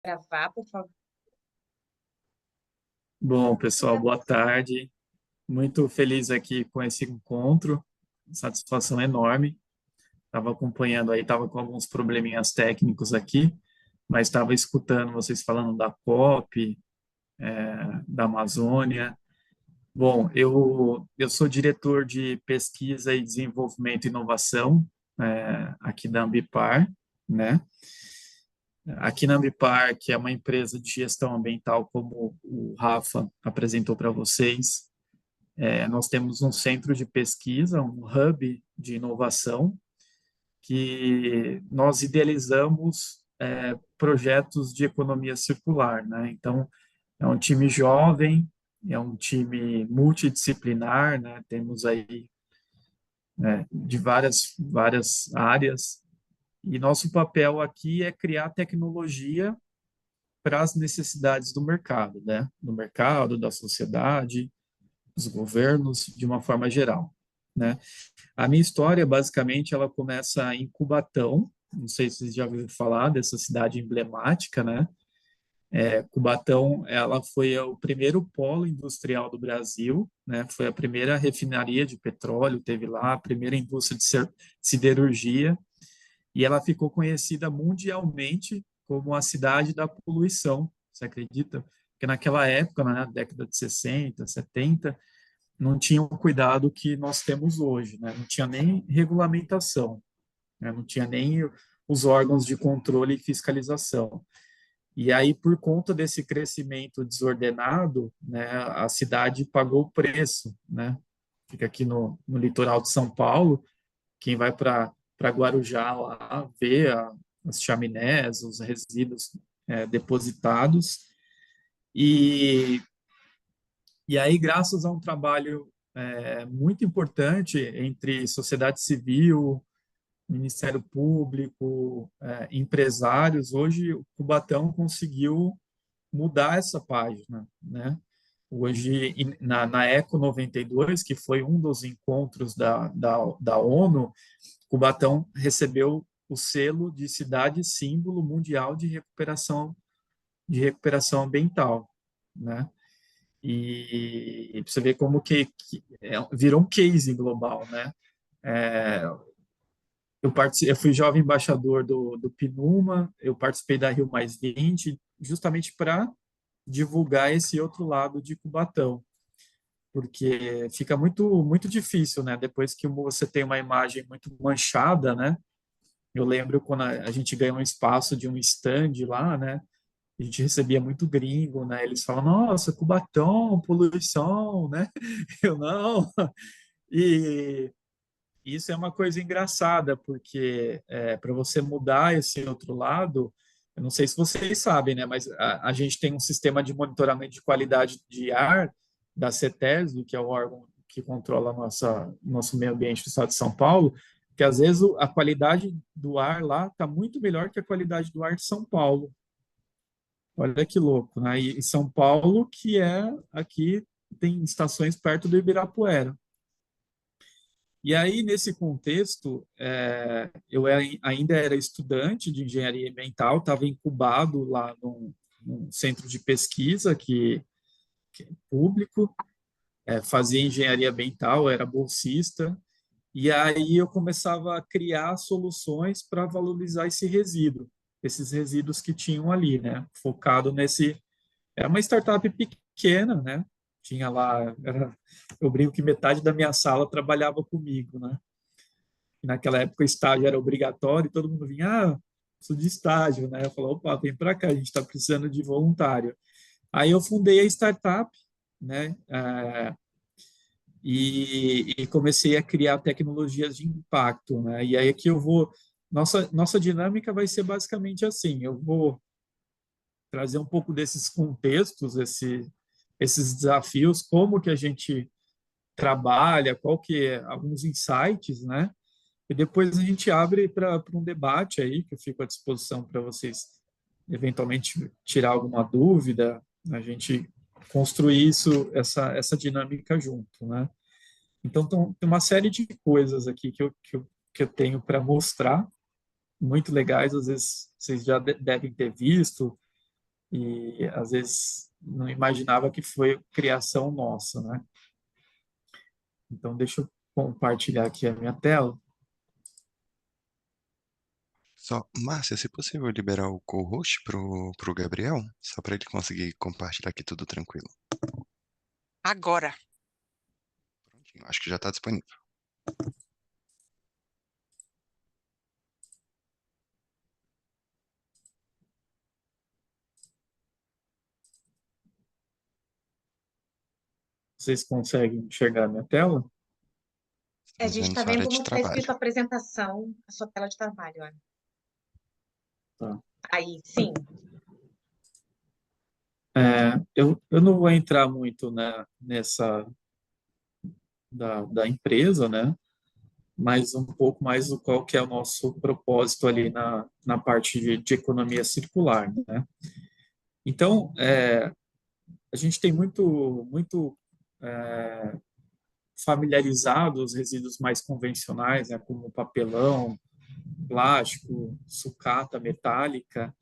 Gravar, por favor. Bom, pessoal, boa tarde. Muito feliz aqui com esse encontro. Satisfação enorme. Estava acompanhando aí, estava com alguns probleminhas técnicos aqui, mas estava escutando vocês falando da COP, da Amazônia. Bom, eu sou diretor de pesquisa e desenvolvimento e inovação, aqui da Ambipar, né? Aqui na Ambipar, que é uma empresa de gestão ambiental, como o Rafa apresentou para vocês, nós temos um centro de pesquisa, um hub de inovação, que nós idealizamos projetos de economia circular, né? Então, é um time jovem, é um time multidisciplinar, né? Temos aí de várias áreas, e nosso papel aqui é criar tecnologia para as necessidades do mercado, né? Do mercado, da sociedade, dos governos, de uma forma geral, né? A minha história, basicamente, ela começa em Cubatão. Não sei se vocês já ouviram falar dessa cidade emblemática, né? Cubatão, ela foi o primeiro polo industrial do Brasil, né? Foi a primeira refinaria de petróleo, teve lá a primeira indústria de siderurgia, e ela ficou conhecida mundialmente como a cidade da poluição. Você acredita? Porque naquela época, na década de 60, 70, não tinha o cuidado que nós temos hoje, né? Não tinha nem regulamentação, né? Não tinha nem os órgãos de controle e fiscalização. E aí, por conta desse crescimento desordenado, né, a cidade pagou o preço, né? Fica aqui no litoral de São Paulo. Quem vai para Guarujá lá vê as chaminés, os resíduos depositados. E, e aí, graças a um trabalho muito importante entre sociedade civil, Ministério Público, empresários, hoje o Cubatão conseguiu mudar essa página, né? Hoje, na Eco 92, que foi um dos encontros da ONU, Cubatão recebeu o selo de cidade símbolo mundial de recuperação ambiental, né? E você vê como que virou um case global, né? É, eu fui jovem embaixador do PNUMA, eu participei da Rio justamente para divulgar esse outro lado de Cubatão, porque fica muito difícil, né? Depois que você tem uma imagem muito manchada, né? Eu lembro quando a gente ganhou um espaço de um stand lá, né? A gente recebia muito gringo, né? Eles falam, nossa, Cubatão, poluição, né? Eu não. E isso é uma coisa engraçada, porque para você mudar esse outro lado, eu não sei se vocês sabem, né? Mas a gente tem um sistema de monitoramento de qualidade de ar da CETESB, que é o órgão que controla nosso meio ambiente do estado de São Paulo, que às vezes a qualidade do ar lá está muito melhor que a qualidade do ar de São Paulo. Olha que louco, né? E São Paulo, que aqui tem estações perto do Ibirapuera. E aí, nesse contexto, ainda era estudante de engenharia ambiental, estava incubado lá num centro de pesquisa que é público, fazia engenharia ambiental, era bolsista, e aí eu começava a criar soluções para valorizar esses resíduos que tinham ali, né? Focado nesse. Era uma startup pequena, né? Tinha lá. Eu brinco que metade da minha sala trabalhava comigo, né? E naquela época o estágio era obrigatório e todo mundo vinha, sou de estágio, né? Eu falava, opa, vem para cá, a gente está precisando de voluntário. Aí eu fundei a startup, né? E comecei a criar tecnologias de impacto, né? E aí aqui eu vou, nossa dinâmica vai ser basicamente assim, eu vou trazer um pouco desses contextos, esses desafios, como que a gente trabalha, qual que é alguns insights, né? E depois a gente abre para um debate aí, que eu fico à disposição para vocês eventualmente tirar alguma dúvida, a gente construir essa dinâmica junto, né? Então, tem uma série de coisas aqui que eu tenho para mostrar, muito legais, às vezes vocês já devem ter visto, e às vezes não imaginava que foi criação nossa, né? Então, deixa eu compartilhar aqui a minha tela. Só, Márcia, se possível liberar o co-host pro Gabriel, só para ele conseguir compartilhar aqui tudo tranquilo. Agora. Prontinho, acho que já está disponível. Vocês conseguem enxergar a minha tela? A Estamos gente vendo está sua vendo área de como está escrito trabalho. apresentação, a sua tela de trabalho. Olha. Tá. Aí, sim. Eu não vou entrar muito, né, nessa da empresa, né? Mas um pouco mais do qual que é o nosso propósito ali na parte de economia circular, né? Então, a gente tem muito familiarizado os resíduos mais convencionais, né, como papelão, plástico, sucata metálica,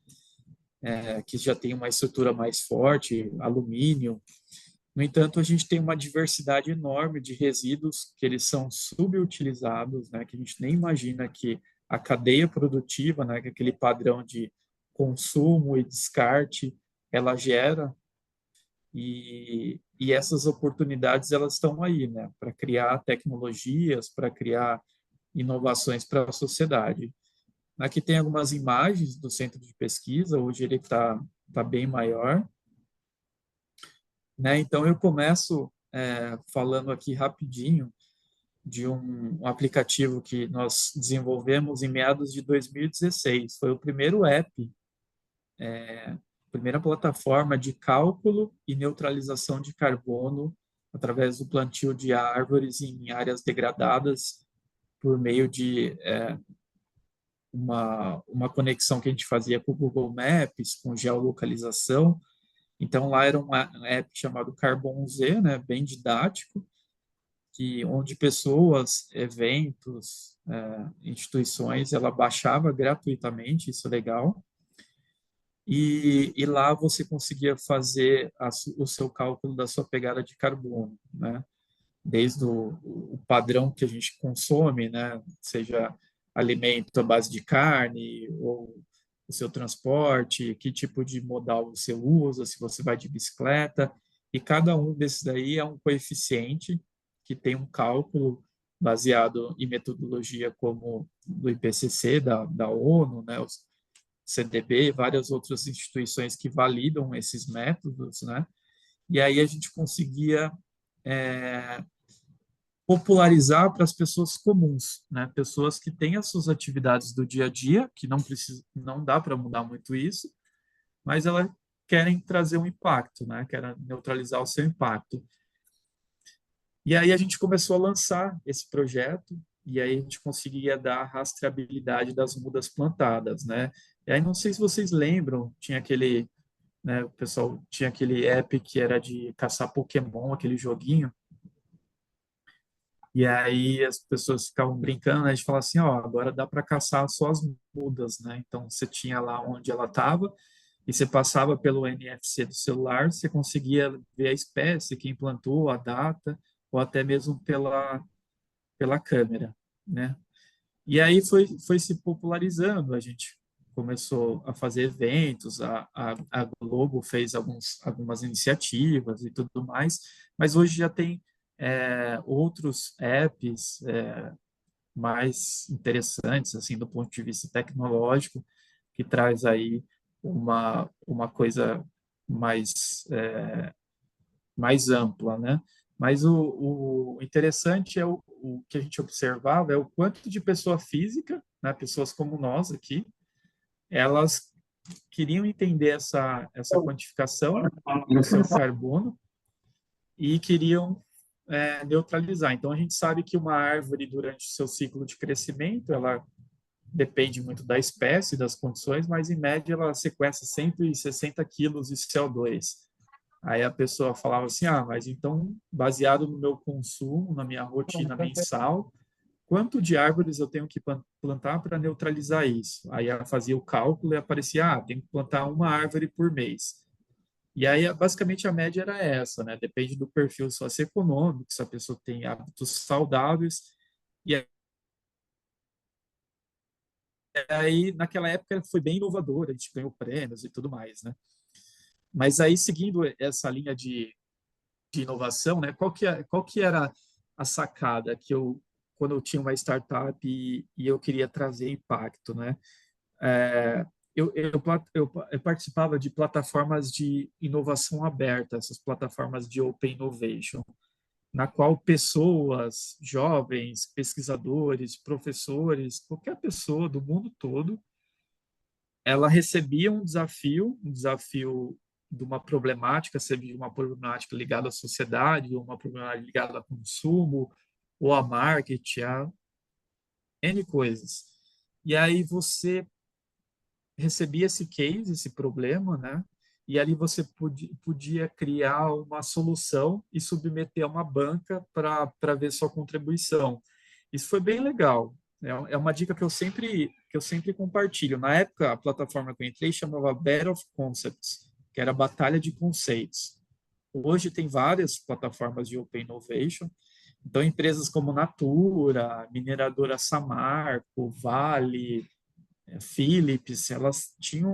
que já tem uma estrutura mais forte, alumínio. No entanto, a gente tem uma diversidade enorme de resíduos que eles são subutilizados, né, que a gente nem imagina que a cadeia produtiva, né, que é aquele padrão de consumo e descarte, ela gera e essas oportunidades elas estão aí, né, para criar tecnologias, para criar inovações para a sociedade. Aqui tem algumas imagens do centro de pesquisa, hoje ele tá bem maior, né? Então eu começo falando aqui rapidinho de um aplicativo que nós desenvolvemos em meados de 2016. Foi o primeiro app, primeira plataforma de cálculo e neutralização de carbono através do plantio de árvores em áreas degradadas por meio de uma conexão que a gente fazia com o Google Maps, com geolocalização. Então, lá era um app chamado Carbon Z, né, bem didático, onde pessoas, eventos, instituições, ela baixava gratuitamente, isso é legal, e lá você conseguia fazer o seu cálculo da sua pegada de carbono, né? Desde o padrão que a gente consome, né? Seja alimento à base de carne ou o seu transporte, que tipo de modal você usa, se você vai de bicicleta, e cada um desses daí é um coeficiente que tem um cálculo baseado em metodologia como do IPCC, da ONU, né, os CDB, várias outras instituições que validam esses métodos, né? E aí a gente conseguia popularizar para as pessoas comuns, né? Pessoas que têm as suas atividades do dia a dia, que não precisa, não dá para mudar muito isso, mas elas querem trazer um impacto, né? Querem neutralizar o seu impacto. E aí a gente começou a lançar esse projeto e aí a gente conseguia dar a rastreabilidade das mudas plantadas, né? E aí não sei se vocês lembram, tinha aquele, né, o pessoal tinha aquele app que era de caçar Pokémon, aquele joguinho. E aí as pessoas ficavam brincando, né? A gente falava assim, ó, agora dá para caçar só as mudas, né? Então você tinha lá onde ela estava e você passava pelo NFC do celular, você conseguia ver a espécie, quem plantou, a data, ou até mesmo pela câmera, né? E aí foi se popularizando, a gente começou a fazer eventos, a Globo fez algumas iniciativas e tudo mais, mas hoje já tem outros apps mais interessantes, assim, do ponto de vista tecnológico, que traz aí uma coisa mais, mais ampla, né? Mas o interessante é o que a gente observava é o quanto de pessoa física, né, pessoas como nós aqui, elas queriam entender essa quantificação do seu carbono e queriam neutralizar. Então, a gente sabe que uma árvore, durante o seu ciclo de crescimento, ela depende muito da espécie, das condições, mas, em média, ela sequestra 160 quilos de CO2. Aí a pessoa falava assim, mas então, baseado no meu consumo, na minha rotina mensal, quanto de árvores eu tenho que plantar para neutralizar isso? Aí ela fazia o cálculo e aparecia, tem que plantar uma árvore por mês. E aí, basicamente, a média era essa, né? Depende do perfil socioeconômico, se a pessoa tem hábitos saudáveis. E aí, naquela época, foi bem inovadora, a gente ganhou prêmios e tudo mais, né? Mas aí, seguindo essa linha de inovação, né? Qual que era a sacada que quando eu tinha uma startup e eu queria trazer impacto, né? É, eu participava de plataformas de inovação aberta, essas plataformas de Open Innovation, na qual pessoas, jovens, pesquisadores, professores, qualquer pessoa do mundo todo, ela recebia um desafio de uma problemática, seja uma problemática ligada à sociedade, ou uma problemática ligada a consumo, ou a marketing, a N coisas. E aí você recebia esse case, esse problema, né? E ali você podia criar uma solução e submeter a uma banca para ver sua contribuição. Isso foi bem legal. É uma dica que eu sempre compartilho. Na época, a plataforma que eu entrei chamava Battle of Concepts, que era a Batalha de Conceitos. Hoje tem várias plataformas de Open Innovation. Então, empresas como Natura, Mineradora Samarco, Vale, Philips, elas tinham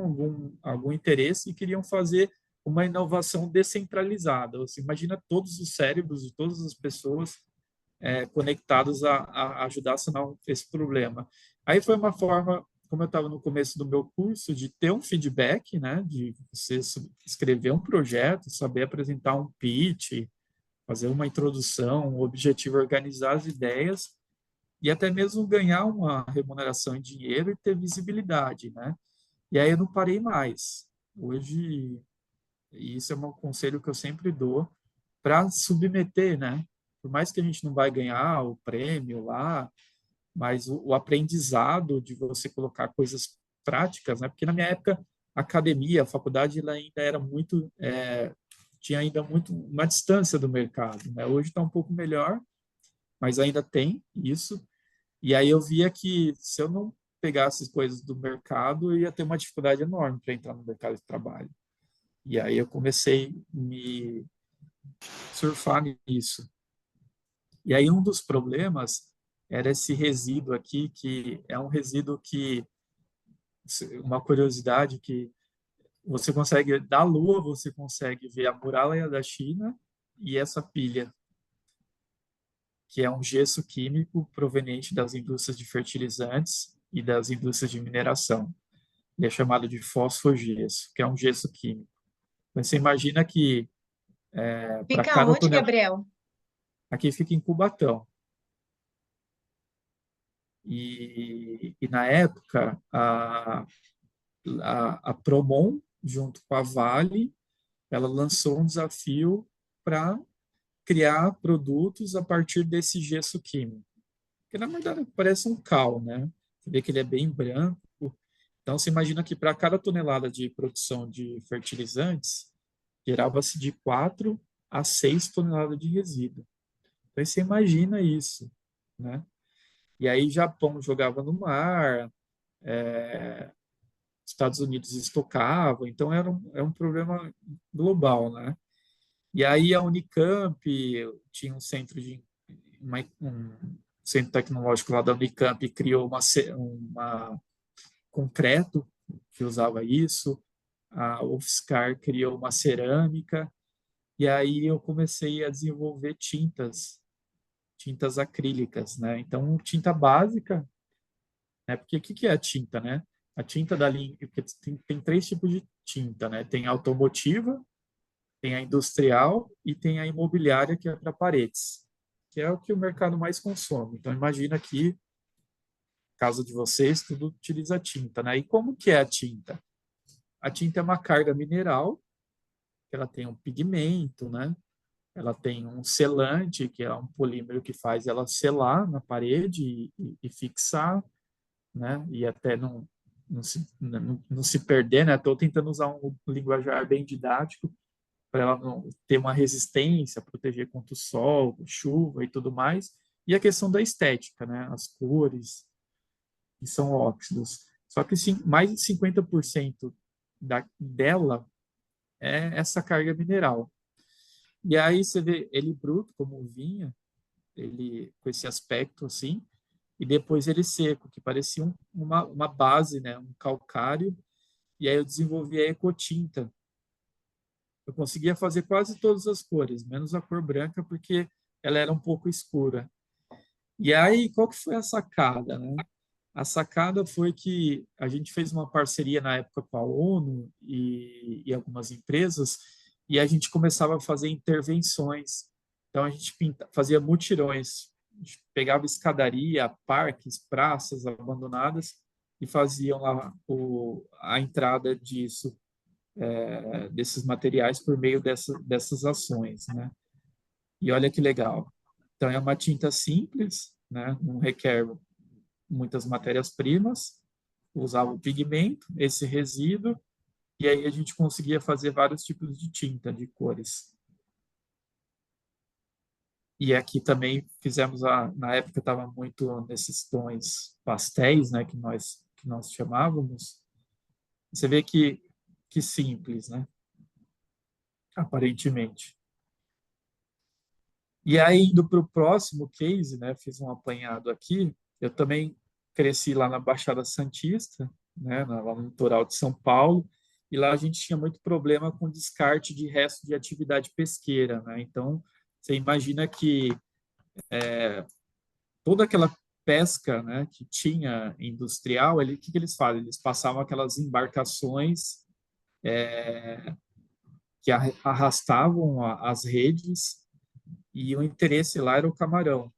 algum interesse e queriam fazer uma inovação descentralizada. Você imagina todos os cérebros de todas as pessoas conectados a ajudar a sanar esse problema. Aí foi uma forma, como eu estava no começo do meu curso, de ter um feedback, né, de você escrever um projeto, saber apresentar um pitch, fazer uma introdução, o objetivo é organizar as ideias e até mesmo ganhar uma remuneração em dinheiro e ter visibilidade, né? E aí eu não parei mais. Hoje, isso é um conselho que eu sempre dou para submeter, né? Por mais que a gente não vai ganhar o prêmio lá, mas o aprendizado de você colocar coisas práticas, né? Porque na minha época, a academia, a faculdade, ela ainda era muito, tinha ainda muito uma distância do mercado, né? Hoje está um pouco melhor, mas ainda tem isso. E aí eu via que se eu não pegasse coisas do mercado, eu ia ter uma dificuldade enorme para entrar no mercado de trabalho. E aí eu comecei a me surfar nisso. E aí um dos problemas era esse resíduo aqui, que é um resíduo que, uma curiosidade, que você consegue, da Lua, você consegue ver a muralha da China e essa pilha, que é um gesso químico proveniente das indústrias de fertilizantes e das indústrias de mineração. Ele é chamado de fosfogesso, que é um gesso químico. Mas você imagina que para Fica cada onde, tonelada, Gabriel? aqui fica em Cubatão. E na época, a Promon, junto com a Vale, ela lançou um desafio para criar produtos a partir desse gesso químico. Que na verdade parece um cal, né? Você vê que ele é bem branco. Então, você imagina que para cada tonelada de produção de fertilizantes, gerava-se de 4 a 6 toneladas de resíduo. Então, você imagina isso, né? E aí, Japão jogava no mar, Estados Unidos estocava, então era um problema global, né? E aí a Unicamp tinha um centro tecnológico lá da Unicamp criou uma concreto que usava isso, a UFSCar criou uma cerâmica, e aí eu comecei a desenvolver tintas acrílicas, né? Então, tinta básica, né? Porque o que é a tinta, né? A tinta da linha, porque tem três tipos de tinta, né? Tem a automotiva, tem a industrial e tem a imobiliária, que é para paredes, que é o que o mercado mais consome. Então, imagina que, casa de vocês, tudo utiliza tinta, né? E como que é a tinta? A tinta é uma carga mineral, que ela tem um pigmento, né? Ela tem um selante, que é um polímero que faz ela selar na parede e fixar, né? E até não se perder, né? Estou tentando usar um linguajar bem didático para ela não ter uma resistência, proteger contra o sol, chuva e tudo mais. E a questão da estética, né? As cores, que são óxidos. Só que sim, mais de 50% dela é essa carga mineral. E aí você vê ele bruto, como vinha, ele com esse aspecto assim, e depois ele seco, que parecia uma base, né, um calcário, e aí eu desenvolvi a ecotinta. Eu conseguia fazer quase todas as cores, menos a cor branca, porque ela era um pouco escura. E aí, qual que foi a sacada, né? A sacada foi que a gente fez uma parceria na época com a ONU e algumas empresas, e a gente começava a fazer intervenções. Então, a gente fazia mutirões. A gente pegava escadaria, parques, praças abandonadas e faziam lá a entrada disso, desses materiais por meio dessas ações, né? E olha que legal. Então, é uma tinta simples, né? Não requer muitas matérias-primas, usava o pigmento, esse resíduo, e aí a gente conseguia fazer vários tipos de tinta, de cores. E aqui também fizemos, na época estava muito nesses tons pastéis, né, que nós chamávamos. Você vê que simples, né, aparentemente. E aí, indo para o próximo case, né, fiz um apanhado aqui, eu também cresci lá na Baixada Santista, né, lá no litoral de São Paulo, e lá a gente tinha muito problema com descarte de resto de atividade pesqueira, né? Então, você imagina que toda aquela pesca, né, que tinha industrial, o que eles fazem? Eles passavam aquelas embarcações que arrastavam as redes, e o interesse lá era o camarão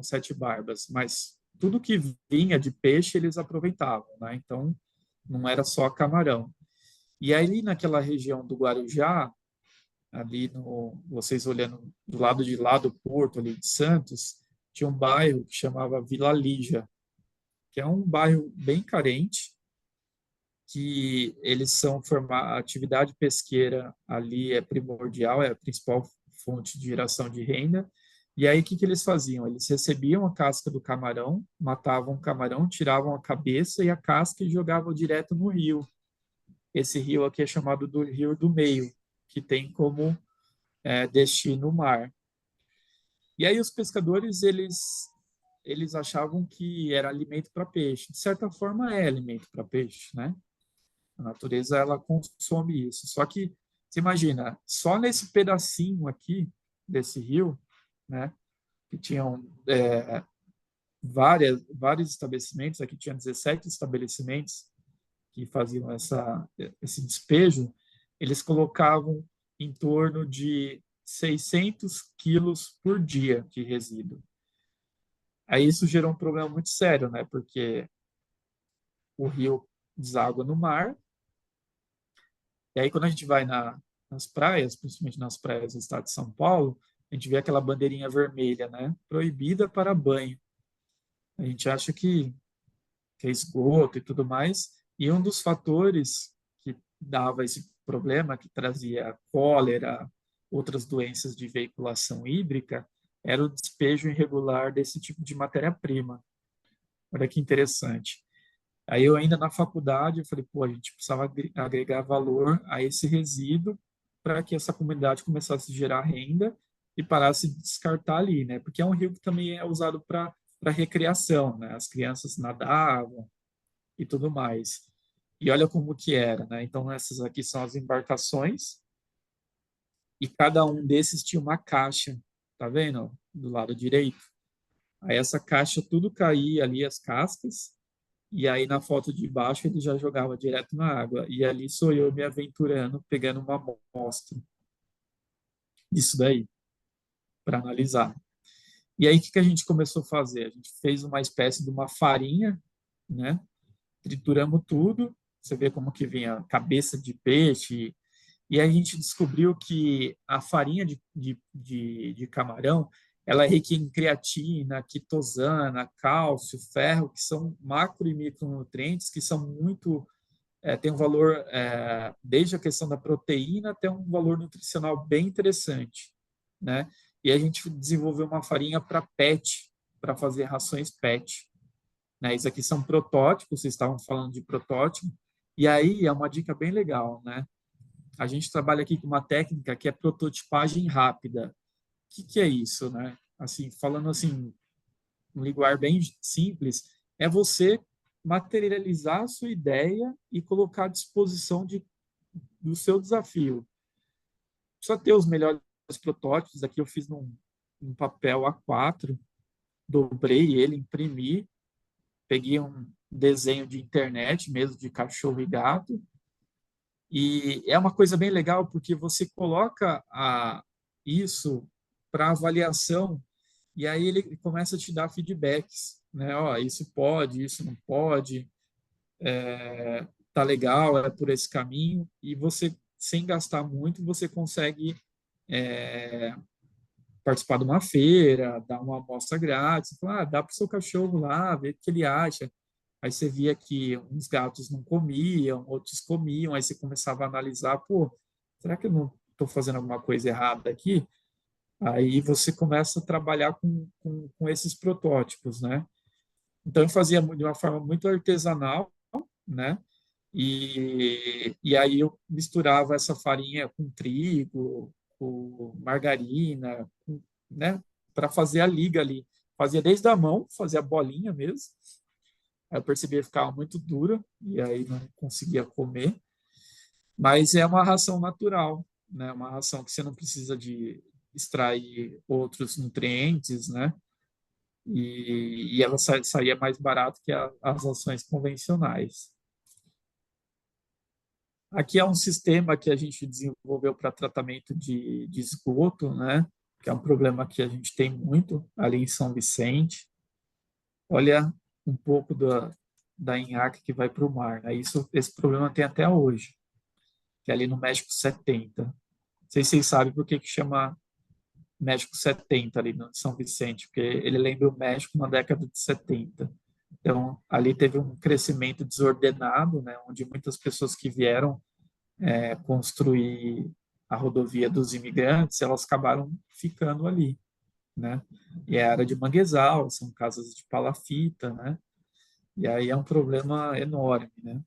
sete barbas, mas tudo que vinha de peixe eles aproveitavam, né? Então não era só camarão. E aí naquela região do Guarujá, ali no, vocês olhando do lado de lá do porto ali de Santos, tinha um bairro que chamava Vila Lígia, que é um bairro bem carente, que eles são formar a atividade pesqueira ali é primordial, é a principal fonte de geração de renda. E aí, o que eles faziam? Eles recebiam a casca do camarão, matavam o camarão, tiravam a cabeça e a casca e jogavam direto no rio. Esse rio aqui é chamado do Rio do Meio, que tem como destino o mar. E aí os pescadores, eles achavam que era alimento para peixe. De certa forma, é alimento para peixe, né? A natureza, ela consome isso. Só que, você imagina, só nesse pedacinho aqui desse rio, né, que tinham vários estabelecimentos, aqui tinha 17 estabelecimentos que faziam esse despejo, eles colocavam em torno de 600 quilos por dia de resíduo. Aí isso gerou um problema muito sério, né, porque o rio deságua no mar, e aí quando a gente vai nas praias, principalmente nas praias do estado de São Paulo, a gente vê aquela bandeirinha vermelha, né, proibida para banho. A gente acha que é esgoto e tudo mais. E um dos fatores que dava esse problema, que trazia cólera, outras doenças de veiculação hídrica, era o despejo irregular desse tipo de matéria-prima. Olha que interessante. Aí eu ainda na faculdade, eu falei, pô, a gente precisava agregar valor a esse resíduo para que essa comunidade começasse a gerar renda e parasse de descartar ali, né? Porque é um rio que também é usado para recreação, né? As crianças nadavam, e tudo mais. E olha como que era, né? Então essas aqui são as embarcações e cada um desses tinha uma caixa, tá vendo? Do lado direito. Aí essa caixa tudo caía ali as cascas e aí na foto de baixo ele já jogava direto na água e ali sou eu me aventurando pegando uma amostra disso daí para analisar. E aí o que a gente começou a fazer? A gente fez uma espécie de uma farinha, né? Trituramos tudo, você vê como que vinha cabeça de peixe, e a gente descobriu que a farinha de camarão, ela é rica em creatina, quitosana, cálcio, ferro, que são macro e micronutrientes que são muito, tem um valor, desde a questão da proteína até um valor nutricional bem interessante, né? E a gente desenvolveu uma farinha para PET, para fazer rações PET, né? Isso aqui são protótipos, vocês estavam falando de protótipo, e aí é uma dica bem legal, né? a gente trabalha aqui com uma técnica que é prototipagem rápida. O que é isso, né? Assim, falando assim, um linguajar bem simples, é você materializar a sua ideia e colocar à disposição do seu desafio. Precisa ter os melhores protótipos. Aqui eu fiz num papel A4, dobrei ele, imprimi, peguei um desenho de internet mesmo, de cachorro e gato, e é uma coisa bem legal porque você coloca isso para avaliação e aí ele começa a te dar feedbacks, né? Ó, isso pode, isso não pode, tá legal, é por esse caminho, e você, sem gastar muito, você consegue participar de uma feira, dar uma amostra grátis, falar, dá para o seu cachorro lá, ver o que ele acha. Aí você via que uns gatos não comiam, outros comiam, aí você começava a analisar, pô, será que eu não estou fazendo alguma coisa errada aqui? Aí você começa a trabalhar com esses protótipos, né? Então eu fazia de uma forma muito artesanal, né? E aí eu misturava essa farinha com trigo, com margarina, né? Para fazer a liga ali. Fazia desde a mão, fazia a bolinha mesmo. Aí eu percebi que ficava muito dura e aí não conseguia comer. Mas é uma ração natural, né? Uma ração que você não precisa de extrair outros nutrientes, né? E ela saía mais barato que as rações convencionais. Aqui é um sistema que a gente desenvolveu para tratamento de esgoto, né? Que é um problema que a gente tem muito ali em São Vicente. Olha um pouco da enhaque que vai para o mar, né? Esse problema tem até hoje, que é ali no México 70. Não sei se vocês sabem por que chama México 70 ali no São Vicente, porque ele lembra o México na década de 70. Então, ali teve um crescimento desordenado, né? Onde muitas pessoas que vieram construir a rodovia dos imigrantes, elas acabaram ficando ali, né? E é área de manguezal, são casas de palafita, né? E aí é um problema enorme, né?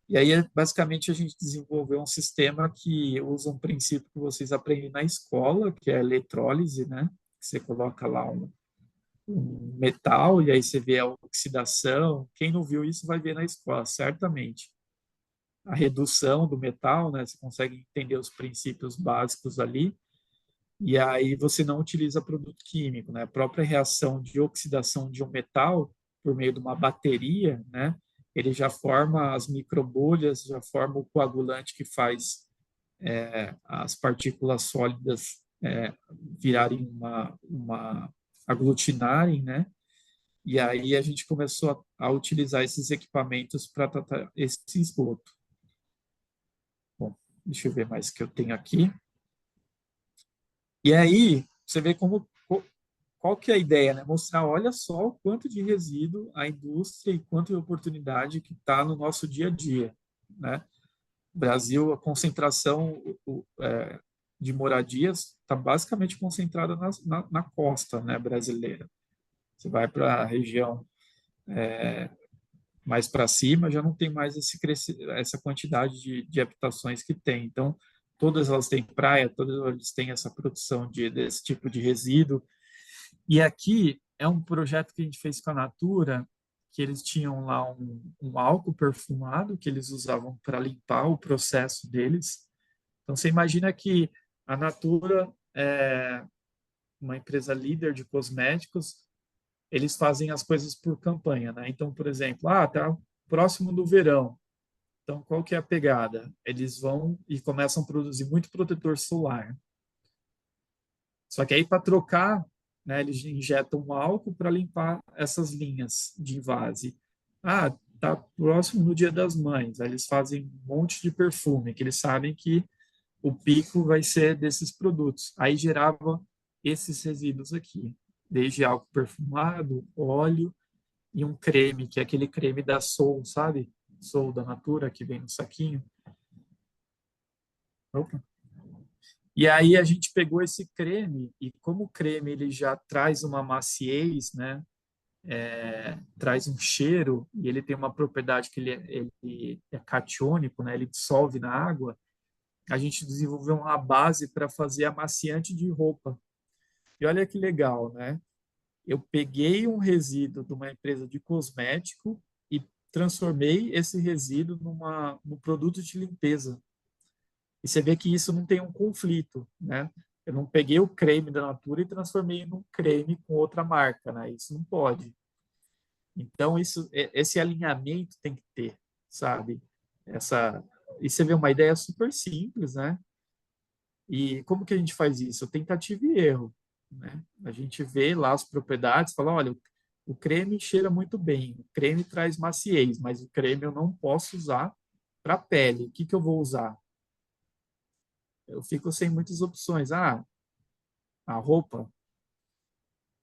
E aí, basicamente, a gente desenvolveu um sistema que usa um princípio que vocês aprendem na escola, que é a eletrólise, né? Você coloca lá um metal e aí você vê a oxidação. Quem não viu isso vai ver na escola, certamente. A redução do metal, né? Você consegue entender os princípios básicos ali. E aí você não utiliza produto químico, né? A própria reação de oxidação de um metal por meio de uma bateria, né? Ele já forma as microbolhas, já forma o coagulante que faz as partículas sólidas virarem aglutinarem, né? E aí a gente começou a utilizar esses equipamentos para tratar esse esgoto. Bom, deixa eu ver mais o que eu tenho aqui. E aí você vê qual que é a ideia, né? Mostrar, olha só o quanto de resíduo a indústria e quanto de oportunidade que está no nosso dia a dia, né? Brasil, a concentração de moradias está basicamente concentrada na costa, né, brasileira. Você vai para a região mais para cima, já não tem mais essa quantidade de habitações que tem. Então, todas elas têm praia, todas elas têm essa produção desse tipo de resíduo. E aqui é um projeto que a gente fez com a Natura, que eles tinham lá um álcool perfumado que eles usavam para limpar o processo deles. Então, você imagina que a Natura é uma empresa líder de cosméticos, eles fazem as coisas por campanha, né? Então, por exemplo, tá próximo do verão. Então, qual que é a pegada? Eles vão e começam a produzir muito protetor solar. Só que aí, para trocar, né, eles injetam um álcool para limpar essas linhas de invase. Tá próximo do Dia das Mães. Aí eles fazem um monte de perfume, que eles sabem que o pico vai ser desses produtos. Aí gerava esses resíduos aqui, desde álcool perfumado, óleo e um creme, que é aquele creme da Sol, sabe? Sol da Natura, que vem no saquinho. Opa. E aí a gente pegou esse creme, e como o creme ele já traz uma maciez, né? Traz um cheiro, e ele tem uma propriedade que ele é catiônico, né? Ele dissolve na água. a gente desenvolveu uma base para fazer amaciante de roupa. E olha que legal, né? Eu peguei um resíduo de uma empresa de cosmético e transformei esse resíduo num produto de limpeza. E você vê que isso não tem um conflito, né? Eu não peguei o creme da Natura e transformei num creme com outra marca, né? Isso não pode. Então, esse alinhamento tem que ter, sabe? E você vê uma ideia super simples, né? E como que a gente faz isso? Tentativa e erro, né? A gente vê lá as propriedades, fala, olha, o creme cheira muito bem, o creme traz maciez, mas o creme eu não posso usar para pele. O que que eu vou usar? Eu fico sem muitas opções. Ah, a roupa.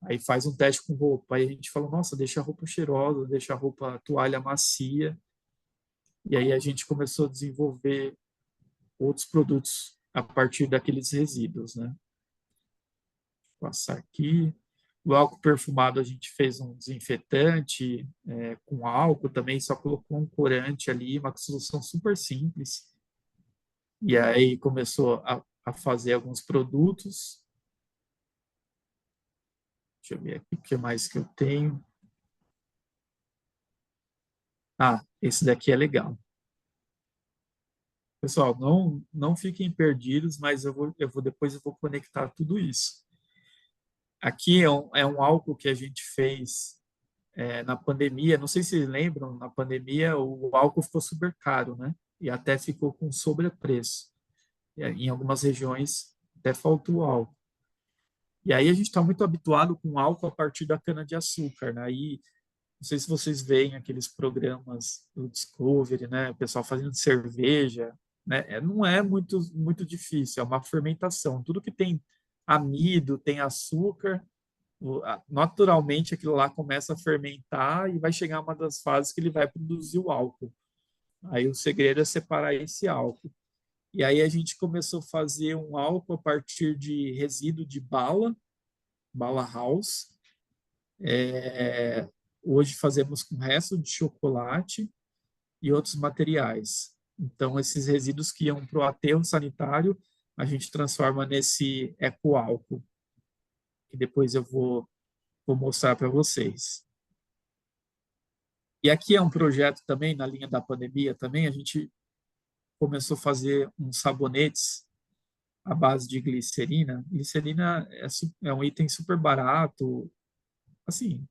Aí faz um teste com roupa. Aí a gente fala, nossa, deixa a roupa cheirosa, deixa a roupa a toalha macia. E aí a gente começou a desenvolver outros produtos a partir daqueles resíduos, né? Vou passar aqui. O álcool perfumado a gente fez um desinfetante com álcool também, só colocou um corante ali, uma solução super simples. E aí começou a fazer alguns produtos. Deixa eu ver aqui o que mais que eu tenho. Ah, esse daqui é legal. Pessoal, não fiquem perdidos, mas depois eu vou conectar tudo isso. Aqui é um álcool que a gente fez na pandemia. Não sei se vocês lembram, na pandemia o álcool ficou super caro, né? E até ficou com sobrepreço. Em algumas regiões até faltou álcool. E aí a gente está muito habituado com álcool a partir da cana-de-açúcar, né? Aí, não sei se vocês veem aqueles programas do Discovery, né? O pessoal fazendo cerveja, né? Não é muito difícil, é uma fermentação. Tudo que tem amido, tem açúcar, naturalmente aquilo lá começa a fermentar e vai chegar uma das fases que ele vai produzir o álcool. Aí o segredo é separar esse álcool. E aí a gente começou a fazer um álcool a partir de resíduo de bala house. Hoje fazemos com resto de chocolate e outros materiais. Então, esses resíduos que iam para o aterro sanitário, a gente transforma nesse ecoálcool, que depois eu vou mostrar para vocês. E aqui é um projeto também, na linha da pandemia também, a gente começou a fazer uns sabonetes à base de glicerina. Glicerina é um item super barato, assim,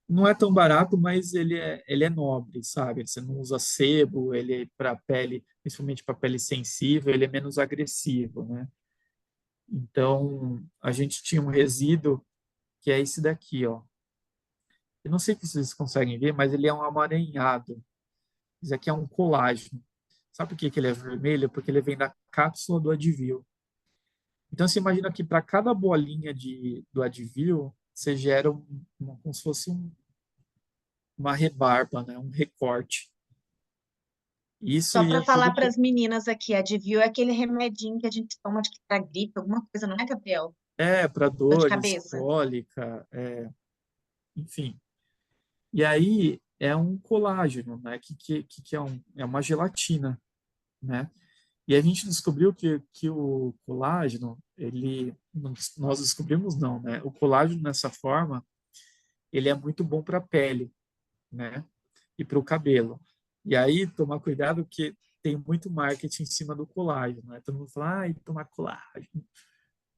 não é tão barato, mas ele é nobre, sabe? Você não usa sebo, ele para pele, principalmente para pele sensível, ele é menos agressivo, né? Então, a gente tinha um resíduo que é esse daqui, ó. Eu não sei se vocês conseguem ver, mas ele é um amaranhado. Isso aqui é um colágeno. Sabe por que que ele é vermelho? Porque ele vem da cápsula do Advil. Então, você imagina que para cada bolinha do Advil, você gera como se fosse uma rebarba, né? Um recorte. Isso Só para ia falar tudo para as meninas aqui, a Advil é aquele remedinho que a gente toma para gripe, alguma coisa, não é, Gabriel? para Dor de dores, cabeça. cólica, enfim. E aí é um colágeno, né? Que é uma gelatina, né? E a gente descobriu que o colágeno, nós descobrimos não, né? O colágeno nessa forma, ele é muito bom para a pele, né? E para o cabelo. E aí tomar cuidado que tem muito marketing em cima do colágeno, né? Todo mundo fala, ai, tomar colágeno.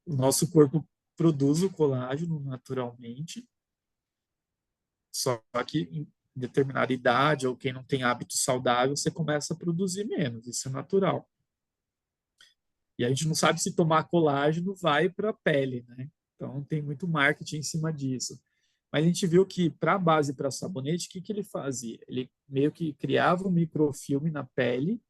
O nosso corpo produz o colágeno naturalmente, só que em determinada idade ou quem não tem hábito saudável, você começa a produzir menos, isso é natural. E a gente não sabe se tomar colágeno vai para a pele, né? Então tem muito marketing em cima disso. Mas a gente viu que para a base para sabonete, o que que ele fazia? Ele meio que criava um microfilme na pele,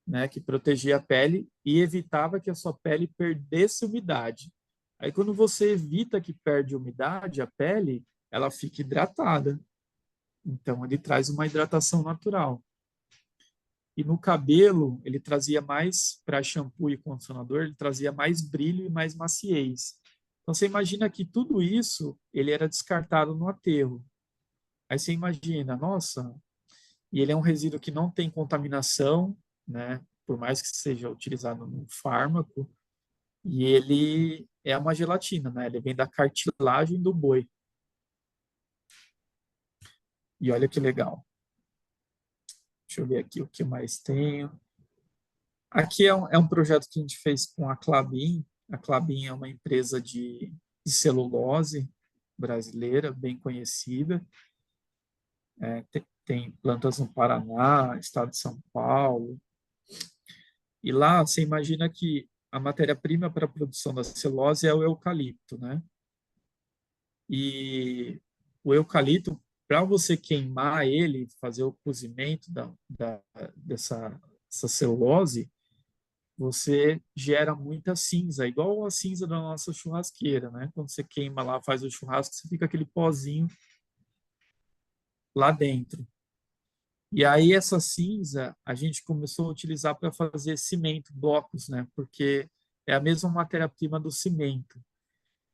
né, que protegia a pele e evitava que a sua pele perdesse umidade. Aí quando você evita que perde umidade, a pele, ela fica hidratada. Então ele traz uma hidratação natural. E no cabelo, ele trazia mais, para shampoo e condicionador, ele trazia mais brilho e mais maciez. Então você imagina que tudo isso, ele era descartado no aterro. Aí você imagina, nossa, e ele é um resíduo que não tem contaminação, né, por mais que seja utilizado no fármaco, e ele é uma gelatina, né? Ele vem da cartilagem do boi. E olha que legal. Deixa eu ver aqui o que mais tenho. Aqui é um projeto que a gente fez com a Klabin. A Klabin é uma empresa de celulose brasileira, bem conhecida. Tem plantas no Paraná, estado de São Paulo. E lá você imagina que a matéria-prima para a produção da celulose é o eucalipto, né? E o eucalipto, para você queimar ele, fazer o cozimento dessa celulose, você gera muita cinza, igual a cinza da nossa churrasqueira, né? Quando você queima lá, faz o churrasco, você fica aquele pozinho lá dentro. E aí essa cinza a gente começou a utilizar para fazer cimento, blocos, né? Porque é a mesma matéria-prima do cimento.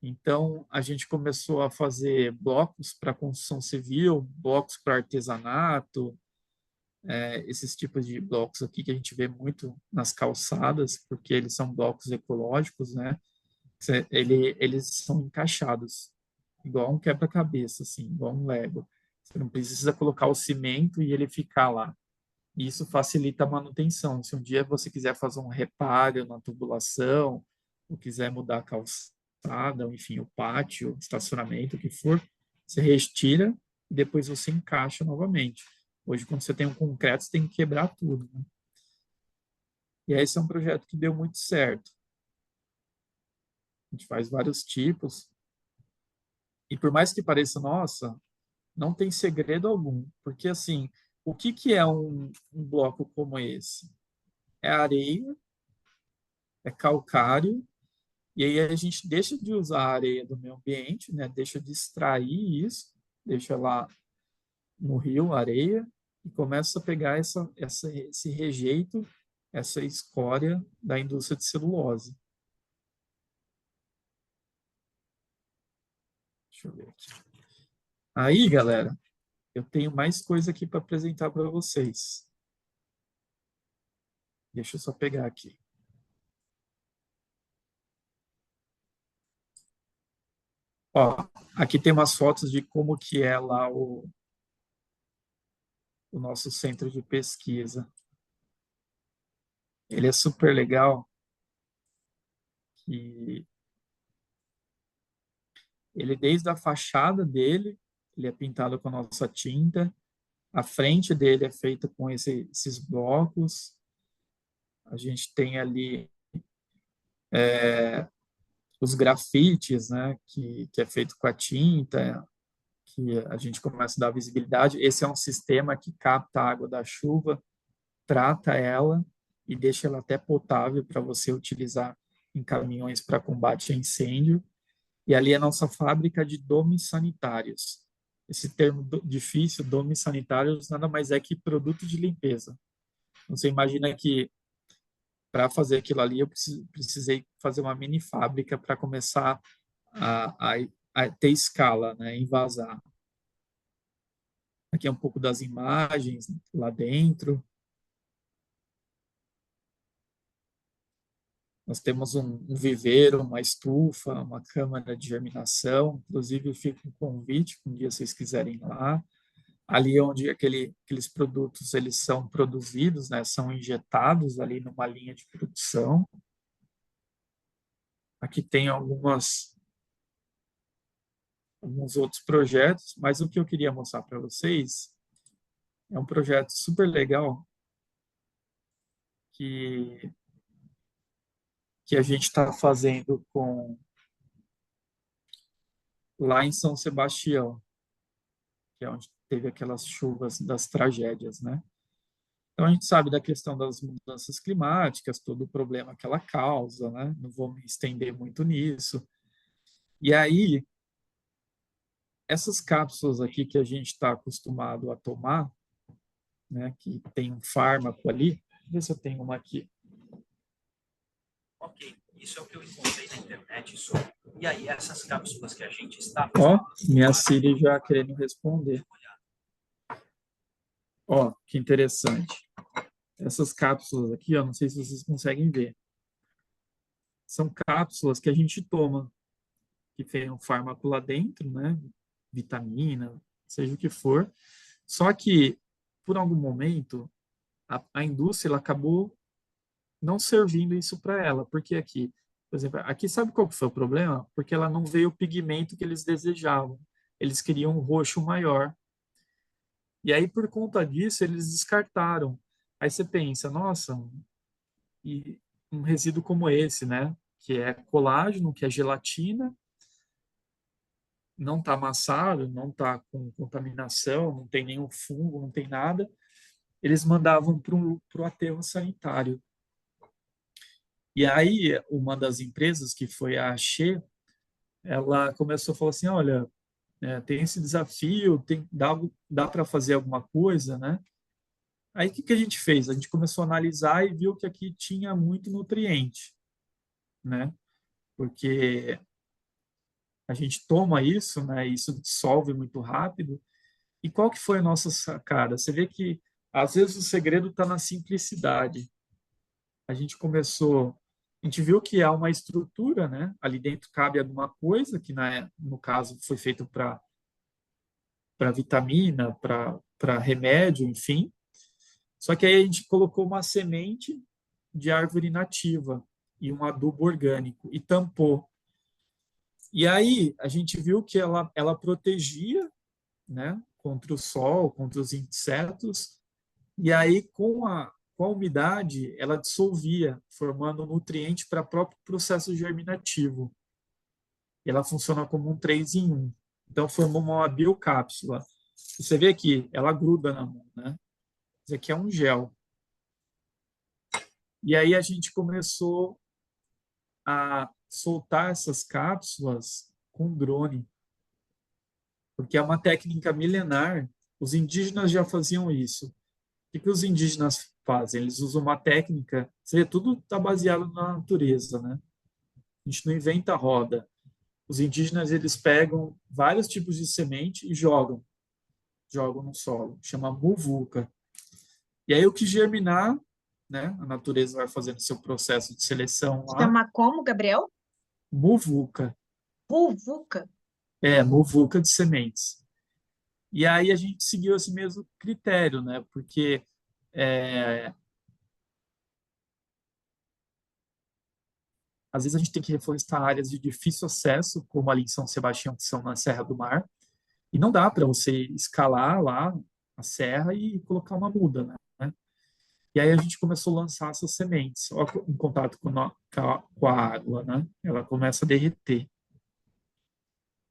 Então a gente começou a fazer blocos para construção civil, blocos para artesanato, esses tipos de blocos aqui que a gente vê muito nas calçadas, porque eles são blocos ecológicos, né? Eles são encaixados, igual um quebra-cabeça, assim, igual um Lego. Você não precisa colocar o cimento e ele ficar lá. E isso facilita a manutenção. Se um dia você quiser fazer um reparo na tubulação, ou quiser mudar a calçada, ou enfim, o pátio, o estacionamento, o que for, você retira e depois você encaixa novamente. Hoje, quando você tem um concreto, você tem que quebrar tudo, né? E esse é um projeto que deu muito certo. A gente faz vários tipos. E por mais que pareça, nossa, não tem segredo algum. Porque, assim, o que é um bloco como esse? É areia, é calcário, e aí a gente deixa de usar a areia do meio ambiente, né? Deixa de extrair isso, deixa lá no rio areia, e começa a pegar esse rejeito, essa escória da indústria de celulose. Deixa eu ver aqui. Aí, galera, eu tenho mais coisa aqui para apresentar para vocês. Deixa eu só pegar aqui. Ó, aqui tem umas fotos de como que é lá o nosso centro de pesquisa. Ele é super legal e ele desde a fachada dele, ele é pintado com a nossa tinta, a frente dele é feita com esses blocos. A gente tem ali os grafites, né, que é feito com a tinta, que a gente começa a dar visibilidade. Esse é um sistema que capta a água da chuva, trata ela e deixa ela até potável para você utilizar em caminhões para combate a incêndio. E ali é a nossa fábrica de domes sanitários. Esse termo difícil, domes sanitários, nada mais é que produto de limpeza. Você imagina que para fazer aquilo ali eu precisei fazer uma mini fábrica para começar a, a, a ter escala, né, em vazar. Aqui é um pouco das imagens lá dentro. Nós temos um viveiro, uma estufa, uma câmara de germinação. Inclusive, fica um convite, um dia vocês quiserem ir lá. Ali onde aqueles produtos eles são produzidos, né, são injetados ali numa linha de produção. Aqui tem alguns outros projetos, mas o que eu queria mostrar para vocês é um projeto super legal que a gente está fazendo lá em São Sebastião, que é onde teve aquelas chuvas das tragédias, né? Então a gente sabe da questão das mudanças climáticas, todo o problema que ela causa, né? Não vou me estender muito nisso. E aí, essas cápsulas aqui que a gente está acostumado a tomar, né? Que tem um fármaco ali, deixa eu ver se eu tenho uma aqui. Ok, isso é o que eu encontrei na internet sobre. E aí, essas cápsulas que a gente está... Ó, minha Siri já querendo responder. Ó, que interessante. essas cápsulas aqui, ó, não sei se vocês conseguem ver. São cápsulas que a gente toma, que tem um fármaco lá dentro, né? Vitamina, seja o que for. Só que, por algum momento, a indústria ela acabou não servindo isso para ela. Porque aqui, por exemplo, aqui sabe qual que foi o problema? Porque ela não veio o pigmento que eles desejavam. Eles queriam um roxo maior. E aí, por conta disso, eles descartaram. Aí você pensa, nossa, e um resíduo como esse, né? Que é colágeno, que é gelatina, não está amassado, não está com contaminação, não tem nenhum fungo, não tem nada. Eles mandavam para o aterro sanitário. E aí, uma das empresas, que foi a Axê, ela começou a falar assim, olha, tem esse desafio, dá para fazer alguma coisa, né? Aí, o que, que a gente fez? A gente começou a analisar e viu que aqui tinha muito nutriente, né? Porque a gente toma isso, né? E isso dissolve muito rápido. E qual que foi a nossa sacada? Você vê que, às vezes, o segredo está na simplicidade. A gente viu que há uma estrutura, né? Ali dentro cabe alguma coisa, que no caso foi feito para vitamina, para remédio, enfim. Só que aí a gente colocou uma semente de árvore nativa e um adubo orgânico e tampou. E aí a gente viu que ela protegia, né, contra o sol, contra os insetos, e aí com a umidade ela dissolvia, formando nutriente para o próprio processo germinativo. E ela funciona como um 3 em 1. Então formou uma biocápsula. Você vê aqui, ela gruda na mão, né? Isso aqui é um gel. E aí a gente começou a soltar essas cápsulas com drone, porque é uma técnica milenar. Os indígenas já faziam isso. O que os indígenas fazem? Eles usam uma técnica, tudo está baseado na natureza, né? A gente não inventa roda. Os indígenas, eles pegam vários tipos de semente e jogam no solo. Chama muvuca. E aí o que germinar, né? A natureza vai fazendo seu processo de seleção lá. Chama como, Gabriel? Muvuca. Vulvuca? Muvuca de sementes. E aí a gente seguiu esse mesmo critério, né? Porque às vezes a gente tem que reflorestar áreas de difícil acesso, como ali em São Sebastião, que são na Serra do Mar, e não dá para você escalar lá a serra e colocar uma muda, né? E aí a gente começou a lançar essas sementes, ó, em contato com a água, né? Ela começa a derreter.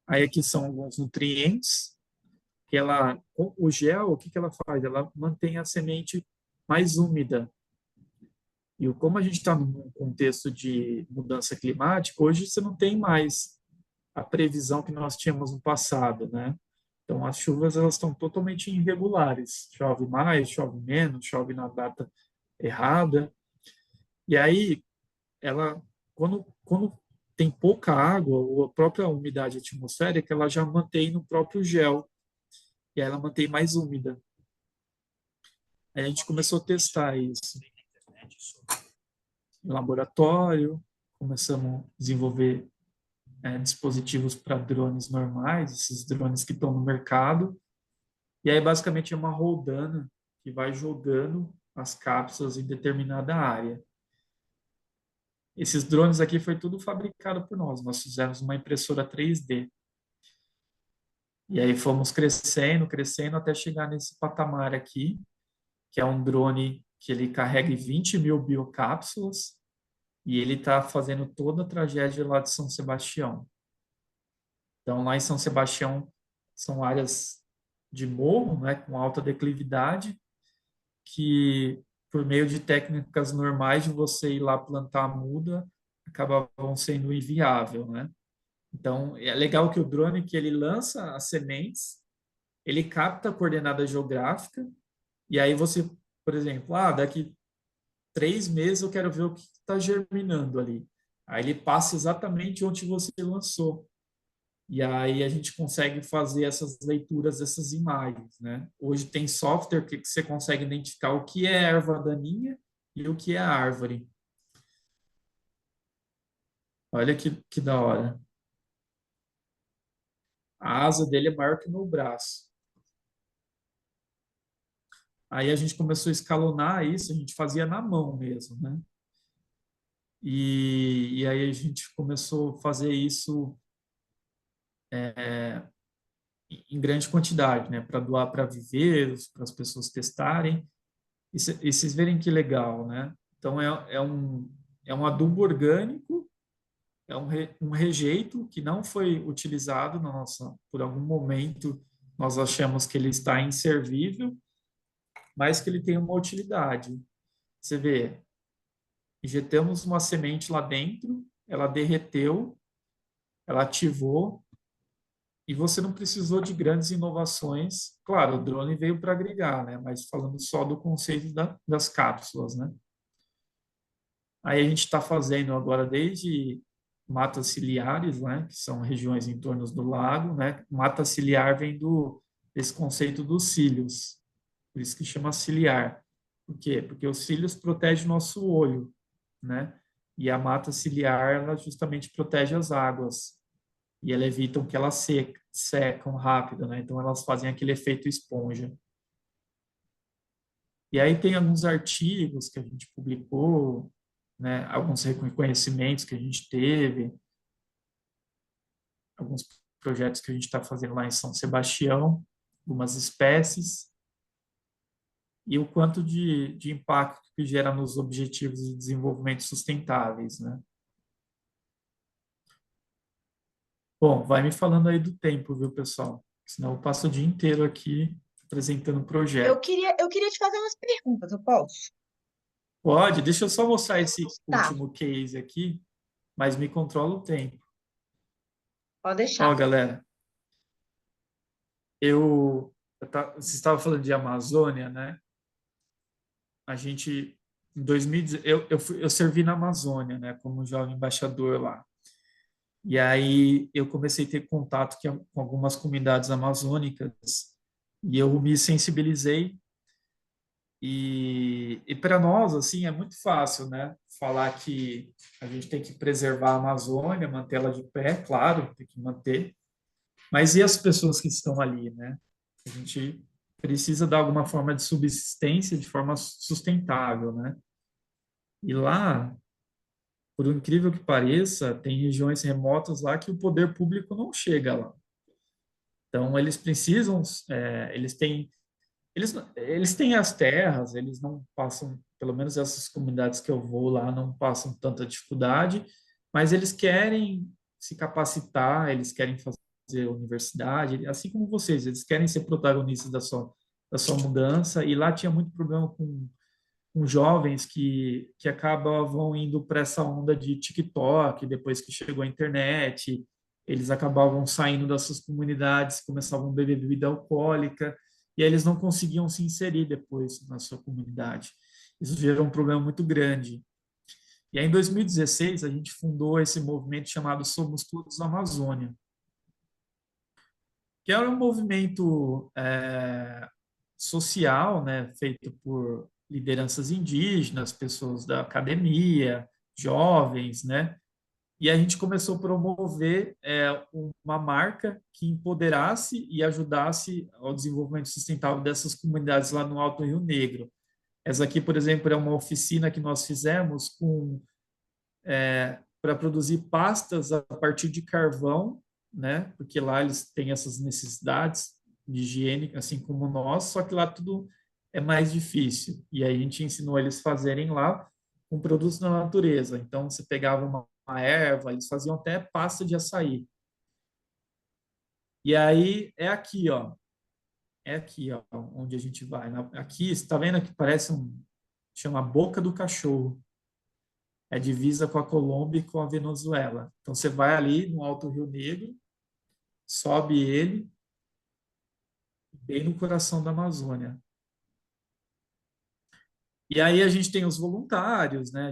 Aí aqui são alguns nutrientes que o gel, o que ela faz? Ela mantém a semente mais úmida. E como a gente está num contexto de mudança climática, hoje você não tem mais a previsão que nós tínhamos no passado, né? Então as chuvas elas estão totalmente irregulares. Chove mais, chove menos, chove na data errada. E aí quando tem pouca água, ou a própria umidade atmosférica, ela já mantém no próprio gel. E aí ela mantém mais úmida. Aí a gente começou a testar isso em laboratório, começamos a desenvolver dispositivos para drones normais, esses drones que estão no mercado. E aí, basicamente, é uma roldana que vai jogando as cápsulas em determinada área. Esses drones aqui foi tudo fabricado por nós. Nós fizemos uma impressora 3D. E aí fomos crescendo, crescendo, até chegar nesse patamar aqui, que é um drone que ele carrega 20 mil biocápsulas e ele está fazendo toda a tragédia lá de São Sebastião. Então, lá em São Sebastião, são áreas de morro, né, com alta declividade, que, por meio de técnicas normais de você ir lá plantar a muda, acabavam sendo inviável, né? Então, é legal que o drone, que ele lança as sementes, ele capta a coordenada geográfica, e aí você, por exemplo, daqui 3 meses eu quero ver o que está germinando ali. Aí ele passa exatamente onde você lançou. E aí a gente consegue fazer essas leituras dessas imagens, né? Hoje tem software que você consegue identificar o que é erva daninha e o que é árvore. Olha que da hora. A asa dele é maior que o meu braço. Aí a gente começou a escalonar isso, a gente fazia na mão mesmo, né? E aí a gente começou a fazer isso em grande quantidade, né? Para doar para viveiros, para as pessoas testarem. E vocês verem que legal, né? Então, é um adubo orgânico, é um rejeito que não foi utilizado, nossa, por algum momento nós achamos que ele está inservível, mas que ele tem uma utilidade. Você vê, injetamos uma semente lá dentro, ela derreteu, ela ativou, e você não precisou de grandes inovações. Claro, o drone veio para agregar, né? Mas falando só do conceito das cápsulas, né? Aí a gente está fazendo agora desde matas ciliares, né? Que são regiões em torno do lago, né? Mata ciliar vem desse conceito dos cílios, por isso que chama ciliar. Por quê? Porque os cílios protegem o nosso olho, né? E a mata ciliar, ela justamente protege as águas e ela evita que elas secam rápido, né? Então elas fazem aquele efeito esponja. E aí tem alguns artigos que a gente publicou, né? Alguns reconhecimentos que a gente teve, alguns projetos que a gente está fazendo lá em São Sebastião, algumas espécies, e o quanto de impacto que gera nos objetivos de desenvolvimento sustentáveis, né? Bom, vai me falando aí do tempo, viu, pessoal? Senão eu passo o dia inteiro aqui apresentando o Eu projeto. queria, eu queria te fazer umas perguntas, eu posso? Pode, deixa eu só mostrar esse Tá, último case aqui, mas me controla o tempo. pode Ó, deixar. galera, você estava falando de Amazônia, né? A gente, em 2010, eu servi na Amazônia, né, como jovem embaixador lá. E aí eu comecei a ter contato com algumas comunidades amazônicas e eu me sensibilizei e para nós, assim, é muito fácil, né? Falar que a gente tem que preservar a Amazônia, mantê-la de pé, claro, tem que manter. Mas e as pessoas que estão ali, né? A gente precisa dar alguma forma de subsistência de forma sustentável, né? E lá, por incrível que pareça, tem regiões remotas lá que o poder público não chega lá. Então, eles precisam, eles têm as terras, eles não passam, pelo menos essas comunidades que eu vou lá, não passam tanta dificuldade, mas eles querem se capacitar, eles querem fazer universidade, assim como vocês, eles querem ser protagonistas da sua mudança, e lá tinha muito problema com jovens que acabavam indo para essa onda de TikTok, depois que chegou a internet, eles acabavam saindo dessas comunidades, começavam a beber bebida alcoólica, e aí eles não conseguiam se inserir depois na sua comunidade. Isso gerou um problema muito grande. E aí, em 2016, a gente fundou esse movimento chamado Somos Todos Amazônia, que era um movimento social, né, feito por lideranças indígenas, pessoas da academia, jovens, né? E a gente começou a promover uma marca que empoderasse e ajudasse ao desenvolvimento sustentável dessas comunidades lá no Alto Rio Negro. Essa aqui, por exemplo, é uma oficina que nós fizemos para produzir pastas a partir de carvão, né? Porque lá eles têm essas necessidades de higiene, assim como nós, só que lá tudo é mais difícil. E aí a gente ensinou eles a fazerem lá com produtos da natureza. Então você pegava uma erva, eles faziam até pasta de açaí. E aí é aqui, ó, onde a gente vai. Aqui, está vendo que parece chama Boca do Cachorro. É divisa com a Colômbia e com a Venezuela. Então você vai ali no Alto Rio Negro, sobe ele, bem no coração da Amazônia. E aí a gente tem os voluntários, né?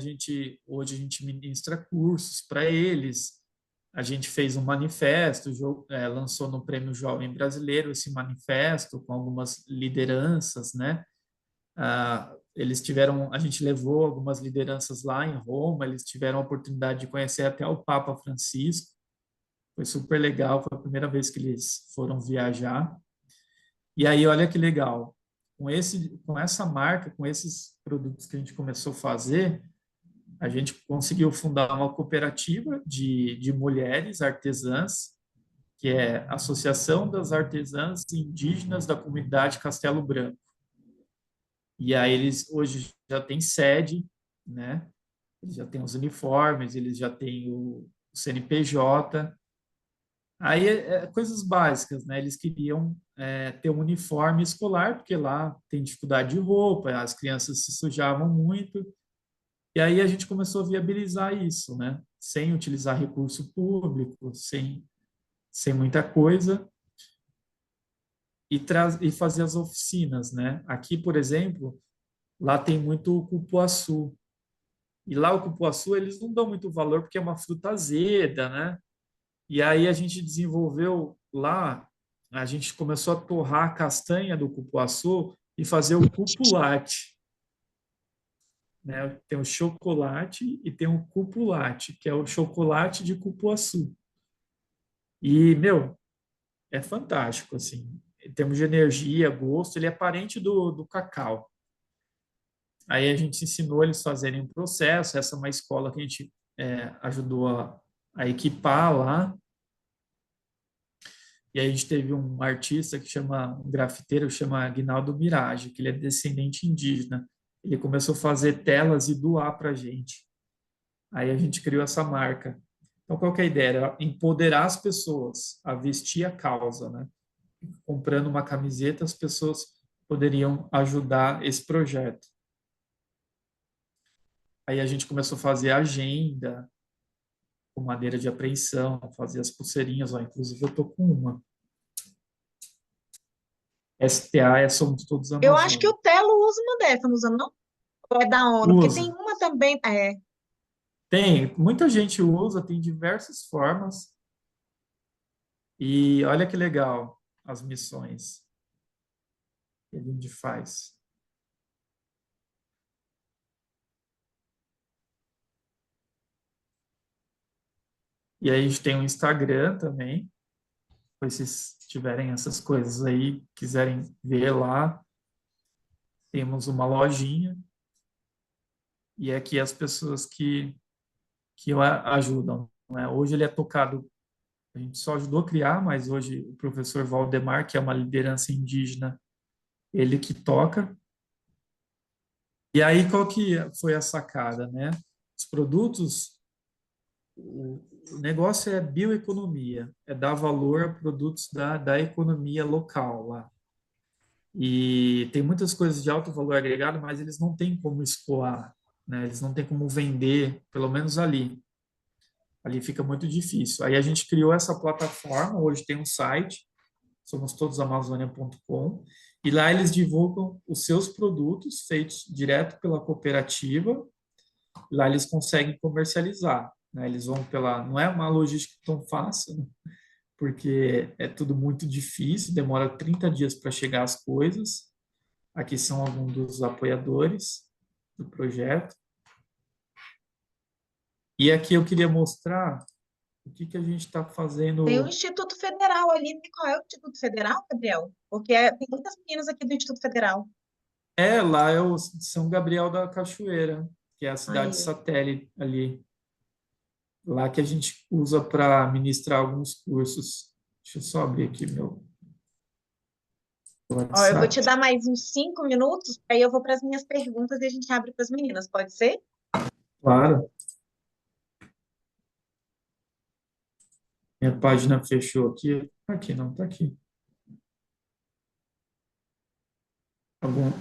Hoje a gente ministra cursos para eles. a gente fez um manifesto, lançou no Prêmio Jovem Brasileiro esse manifesto com algumas lideranças, né? A gente levou algumas lideranças lá em Roma, eles tiveram a oportunidade de conhecer até o Papa Francisco, foi super legal, foi a primeira vez que eles foram viajar. E aí, olha que legal, com essa marca, com esses produtos que a gente começou a fazer, a gente conseguiu fundar uma cooperativa de mulheres artesãs, que é a Associação das Artesãs Indígenas da Comunidade Castelo Branco. E aí eles hoje já têm sede, né? Eles já têm os uniformes, eles já têm o CNPJ. Aí coisas básicas, né? Eles queriam ter um uniforme escolar, porque lá tem dificuldade de roupa, as crianças se sujavam muito. E aí a gente começou a viabilizar isso, né? Sem utilizar recurso público, sem muita coisa, e fazer as oficinas, né? Aqui, por exemplo, lá tem muito cupuaçu. E lá o cupuaçu eles não dão muito valor porque é uma fruta azeda, né? E aí a gente desenvolveu lá, a gente começou a torrar a castanha do cupuaçu e fazer o cupulate, né? Tem o chocolate e tem o cupulate, que é o chocolate de cupuaçu. E, meu, é fantástico, assim. Em termos de energia, gosto, ele é parente do cacau. Aí a gente ensinou eles a fazerem um processo. Essa é uma escola que a gente ajudou a equipar lá. E aí a gente teve um artista um grafiteiro, que chama Aguinaldo Mirage, que ele é descendente indígena. Ele começou a fazer telas e doar para a gente. Aí a gente criou essa marca. Então, qual que é a ideia? Era empoderar as pessoas a vestir a causa, né? Comprando uma camiseta, as pessoas poderiam ajudar esse projeto. Aí a gente começou a fazer agenda com madeira de apreensão, fazer as pulseirinhas, ó, inclusive eu tô com uma. STA é Somos Todos Eu acho que Amazônia. o Telo usa uma dessa, não usa não? Ou é da ONU? Porque tem Usa. uma também, Tem, muita gente usa, tem diversas formas. E olha que legal as missões que a gente faz. E aí a gente tem um Instagram também. Pois se tiverem essas coisas aí, quiserem ver lá, temos uma lojinha. E aqui as pessoas que ajudam, né? Hoje ele é tocado, a gente só ajudou a criar, mas hoje o professor Valdemar, que é uma liderança indígena, ele que toca. E aí qual que foi a sacada, né? Os produtos, o negócio é bioeconomia, é dar valor a produtos da economia local lá. E tem muitas coisas de alto valor agregado, mas eles não têm como escoar, né? Eles não têm como vender, pelo menos ali. Ali fica muito difícil. Aí a gente criou essa plataforma, hoje tem um site, somostodosamazônia.com, e lá eles divulgam os seus produtos feitos direto pela cooperativa, e lá eles conseguem comercializar, né? Eles vão não é uma logística tão fácil, né? Porque é tudo muito difícil, demora 30 dias para chegar as coisas. Aqui são alguns dos apoiadores do projeto. E aqui eu queria mostrar o que a gente está tem o fazendo. Instituto Federal ali, né? Qual é o Instituto Federal, Gabriel? Porque tem muitas meninas aqui do Instituto Federal. Lá é o São Gabriel da Cachoeira, que é a cidade Aí. satélite ali. Lá que a gente usa para ministrar alguns cursos. Deixa eu só abrir aqui meu Ó, eu vou te WhatsApp. dar mais uns 5 minutos, aí eu vou para as minhas perguntas e a gente abre para as meninas, pode ser? Claro, minha página fechou aqui. Aqui não, está aqui.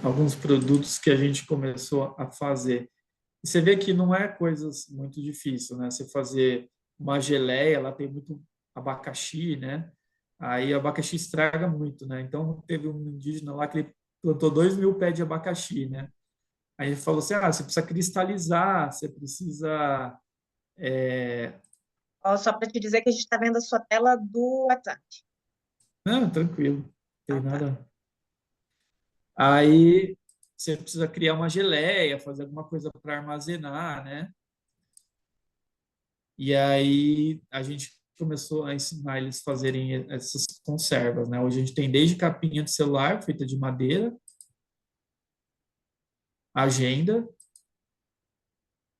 Alguns produtos que a gente começou a fazer. E você vê que não é coisas muito difíceis, né? Você fazer uma geleia, ela tem muito abacaxi, né? Aí o abacaxi estraga muito, né? Então teve um indígena lá que ele plantou 2.000 pés de abacaxi, né? Aí ele falou assim, você precisa cristalizar, você precisa Ó, só para te dizer que a gente está vendo a sua tela do WhatsApp. Não, tranquilo. Não tem Ah, tá. nada. Aí você precisa criar uma geleia, fazer alguma coisa para armazenar, né? E aí a gente começou a ensinar eles a fazerem essas conservas, né? Hoje a gente tem desde capinha de celular feita de madeira, agenda,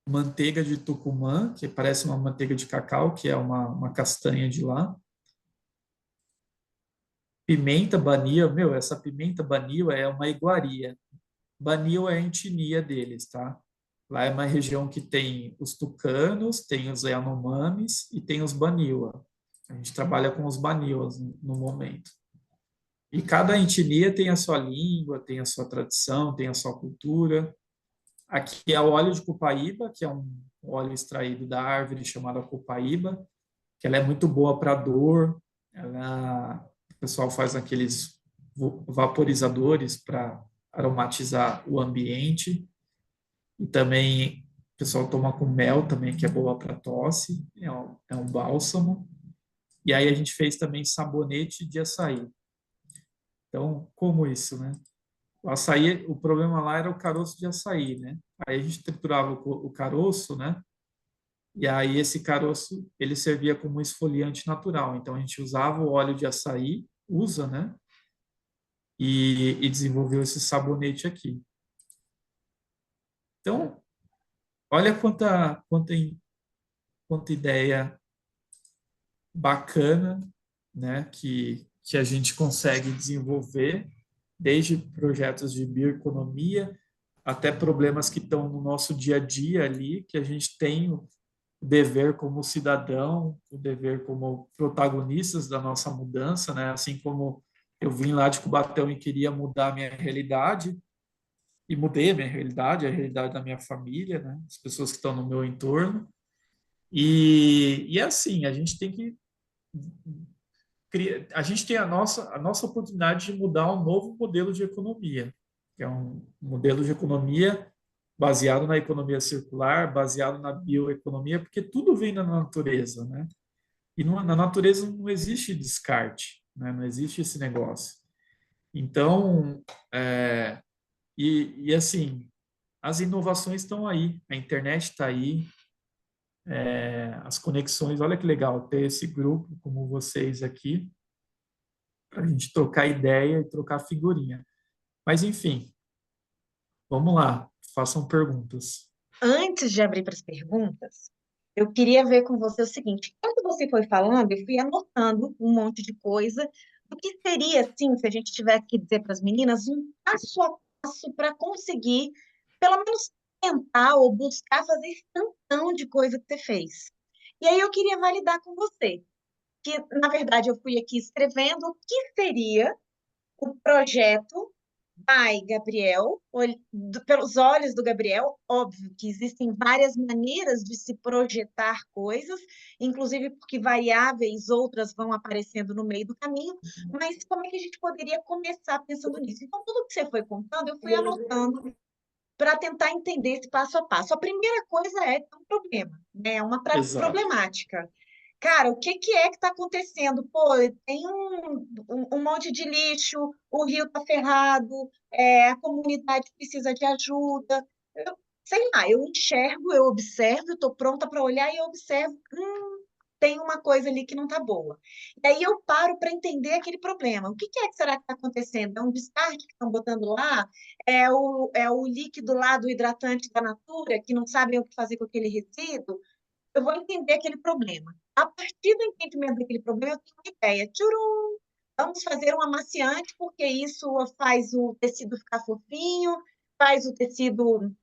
manteiga de Tucumã, que parece uma manteiga de cacau, que é uma castanha de lá, pimenta banil, meu, essa pimenta banil é uma iguaria. Banil é a etnia deles, tá? Lá é uma região que tem os tucanos, tem os Yanomamis e tem os Baniwa. A gente trabalha com os Baniwas no momento. E cada etnia tem a sua língua, tem a sua tradição, tem a sua cultura. Aqui é o óleo de cupaíba, que é um óleo extraído da árvore chamada cupaíba, que ela é muito boa para dor. O pessoal faz aqueles vaporizadores para aromatizar o ambiente. E também o pessoal toma com mel também, que é boa para tosse. É um bálsamo. E aí a gente fez também sabonete de açaí. Então, como isso, né? O açaí, o problema lá era o caroço de açaí, né? Aí a gente triturava o caroço, né? E aí esse caroço, ele servia como esfoliante natural. Então a gente usava o óleo de açaí, usa, né? E desenvolveu esse sabonete aqui. Então, olha quanta ideia bacana, né? Que a gente consegue desenvolver, desde projetos de bioeconomia até problemas que estão no nosso dia a dia ali, que a gente tem o dever como cidadão, o dever como protagonistas da nossa mudança, né? Assim como eu vim lá de Cubatão e queria mudar a minha realidade, e mudei a minha realidade, a realidade da minha família, né? As pessoas que estão no meu entorno. E é assim, a gente tem que a gente tem a nossa oportunidade de mudar um novo modelo de economia, que é um modelo de economia baseado na economia circular, baseado na bioeconomia, porque tudo vem da natureza, né? E na natureza não existe descarte, né? Não existe esse negócio. Então, e assim, as inovações estão aí, a internet está aí, as conexões, olha que legal ter esse grupo como vocês aqui, para a gente trocar ideia e trocar figurinha. Mas, enfim, vamos lá, façam perguntas. Antes de abrir para as perguntas, eu queria ver com você o seguinte: quando você foi falando, eu fui anotando um monte de coisa do que seria, assim, se a gente tivesse que dizer para as meninas, um passo a passo para conseguir, pelo menos tentar ou buscar fazer esse tantão de coisa que você fez. E aí eu queria validar com você, que, na verdade, eu fui aqui escrevendo o que seria o projeto by Gabriel, pelos olhos do Gabriel, óbvio que existem várias maneiras de se projetar coisas, inclusive porque variáveis outras vão aparecendo no meio do caminho, mas como é que a gente poderia começar pensando nisso? Então, tudo que você foi contando, eu fui anotando para tentar entender esse passo a passo. A primeira coisa é ter um problema, né? Uma Exato. problemática. Cara, o que que é que está acontecendo? Pô, tem um monte de lixo, o rio está ferrado, a comunidade precisa de ajuda. Sei lá, eu enxergo, eu observo, eu estou pronta para olhar e eu observo, tem uma coisa ali que não está boa. E aí eu paro para entender aquele problema. O que que é que será que está acontecendo? É um descarte que estão botando lá? É o líquido lá do hidratante da Natura, que não sabem o que fazer com aquele resíduo? Eu vou entender aquele problema. A partir do entendimento daquele problema, eu tenho uma ideia. Tchurum! Vamos fazer um amaciante, porque isso faz o tecido ficar fofinho, faz o tecido,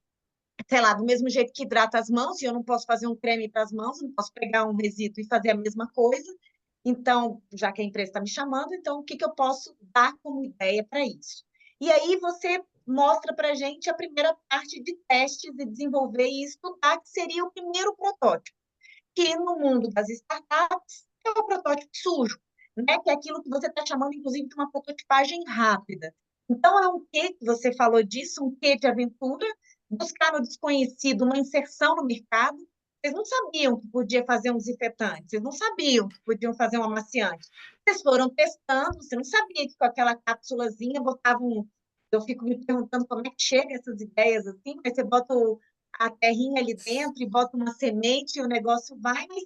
sei lá, do mesmo jeito que hidrata as mãos, e eu não posso fazer um creme para as mãos, não posso pegar um resíduo e fazer a mesma coisa. Então, já que a empresa está me chamando, então o que que eu posso dar como ideia para isso? E aí você mostra para a gente a primeira parte de testes e desenvolver e estudar, que seria o primeiro protótipo, que no mundo das startups é o protótipo sujo, né? Que é aquilo que você está chamando, inclusive, de uma prototipagem rápida. Então, é um quê que você falou disso, um quê de aventura, buscar no desconhecido uma inserção no mercado, Vocês não sabiam que podia fazer um desinfetante, vocês não sabiam que podiam fazer um amaciante. Vocês foram testando, você não sabia que com aquela cápsulazinha botavam. Eu fico me perguntando como é que chega essas ideias assim, mas você bota a terrinha ali dentro e bota uma semente e o negócio vai, mas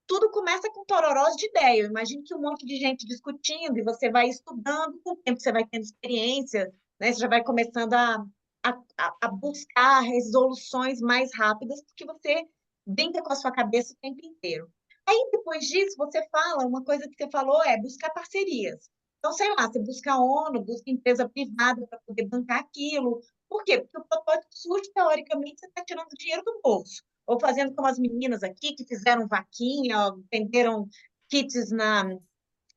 tudo começa com tororós de ideia. Eu imagino que um monte de gente discutindo e você vai estudando, com o tempo você vai tendo experiência, né? Você já vai começando a buscar resoluções mais rápidas, porque você brinca com a sua cabeça o tempo inteiro. Aí, depois disso, você fala, uma coisa que você falou é buscar parcerias. Então, sei lá, você busca a ONU, busca empresa privada para poder bancar aquilo. Por quê? Porque o protótipo surge, teoricamente, você está tirando dinheiro do bolso. Ou fazendo como as meninas aqui, que fizeram vaquinha, venderam kits na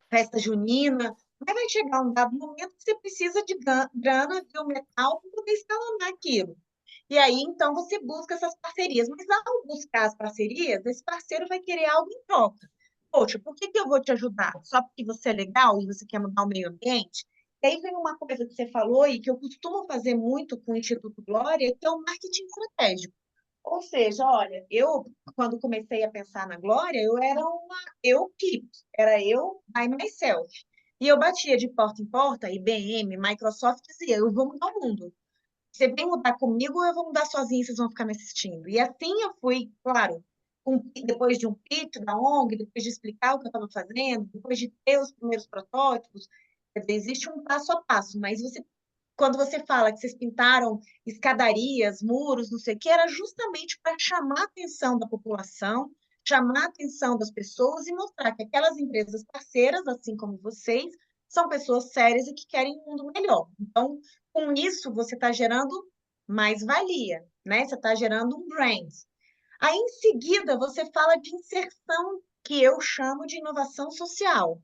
festa junina. Mas vai chegar um dado momento que você precisa de grana, de um metal, para poder escalonar aquilo. E aí, então, você busca essas parcerias. Mas ao buscar as parcerias, esse parceiro vai querer algo em troca. Poxa, por que que eu vou te ajudar? Só porque você é legal e você quer mudar o meio ambiente? E aí vem uma coisa que você falou e que eu costumo fazer muito com o Instituto Glória, que é o marketing estratégico. Ou seja, olha, eu, quando comecei a pensar na Glória, eu era uma eu keep, era eu by myself. E eu batia de porta em porta, IBM, Microsoft, dizia, eu vou mudar o mundo. Você vem mudar comigo ou eu vou mudar sozinho, vocês vão ficar me assistindo. E assim eu fui, claro, depois de um pitch da ONG, depois de explicar o que eu estava fazendo, depois de ter os primeiros protótipos, quer dizer, existe um passo a passo, mas você, quando você fala que vocês pintaram escadarias, muros, não sei o que, era justamente para chamar a atenção da população, chamar a atenção das pessoas e mostrar que aquelas empresas parceiras, assim como vocês, são pessoas sérias e que querem um mundo melhor. Então, com isso, você está gerando mais valia, né? Você está gerando um brand. Aí, em seguida, você fala de inserção, que eu chamo de inovação social.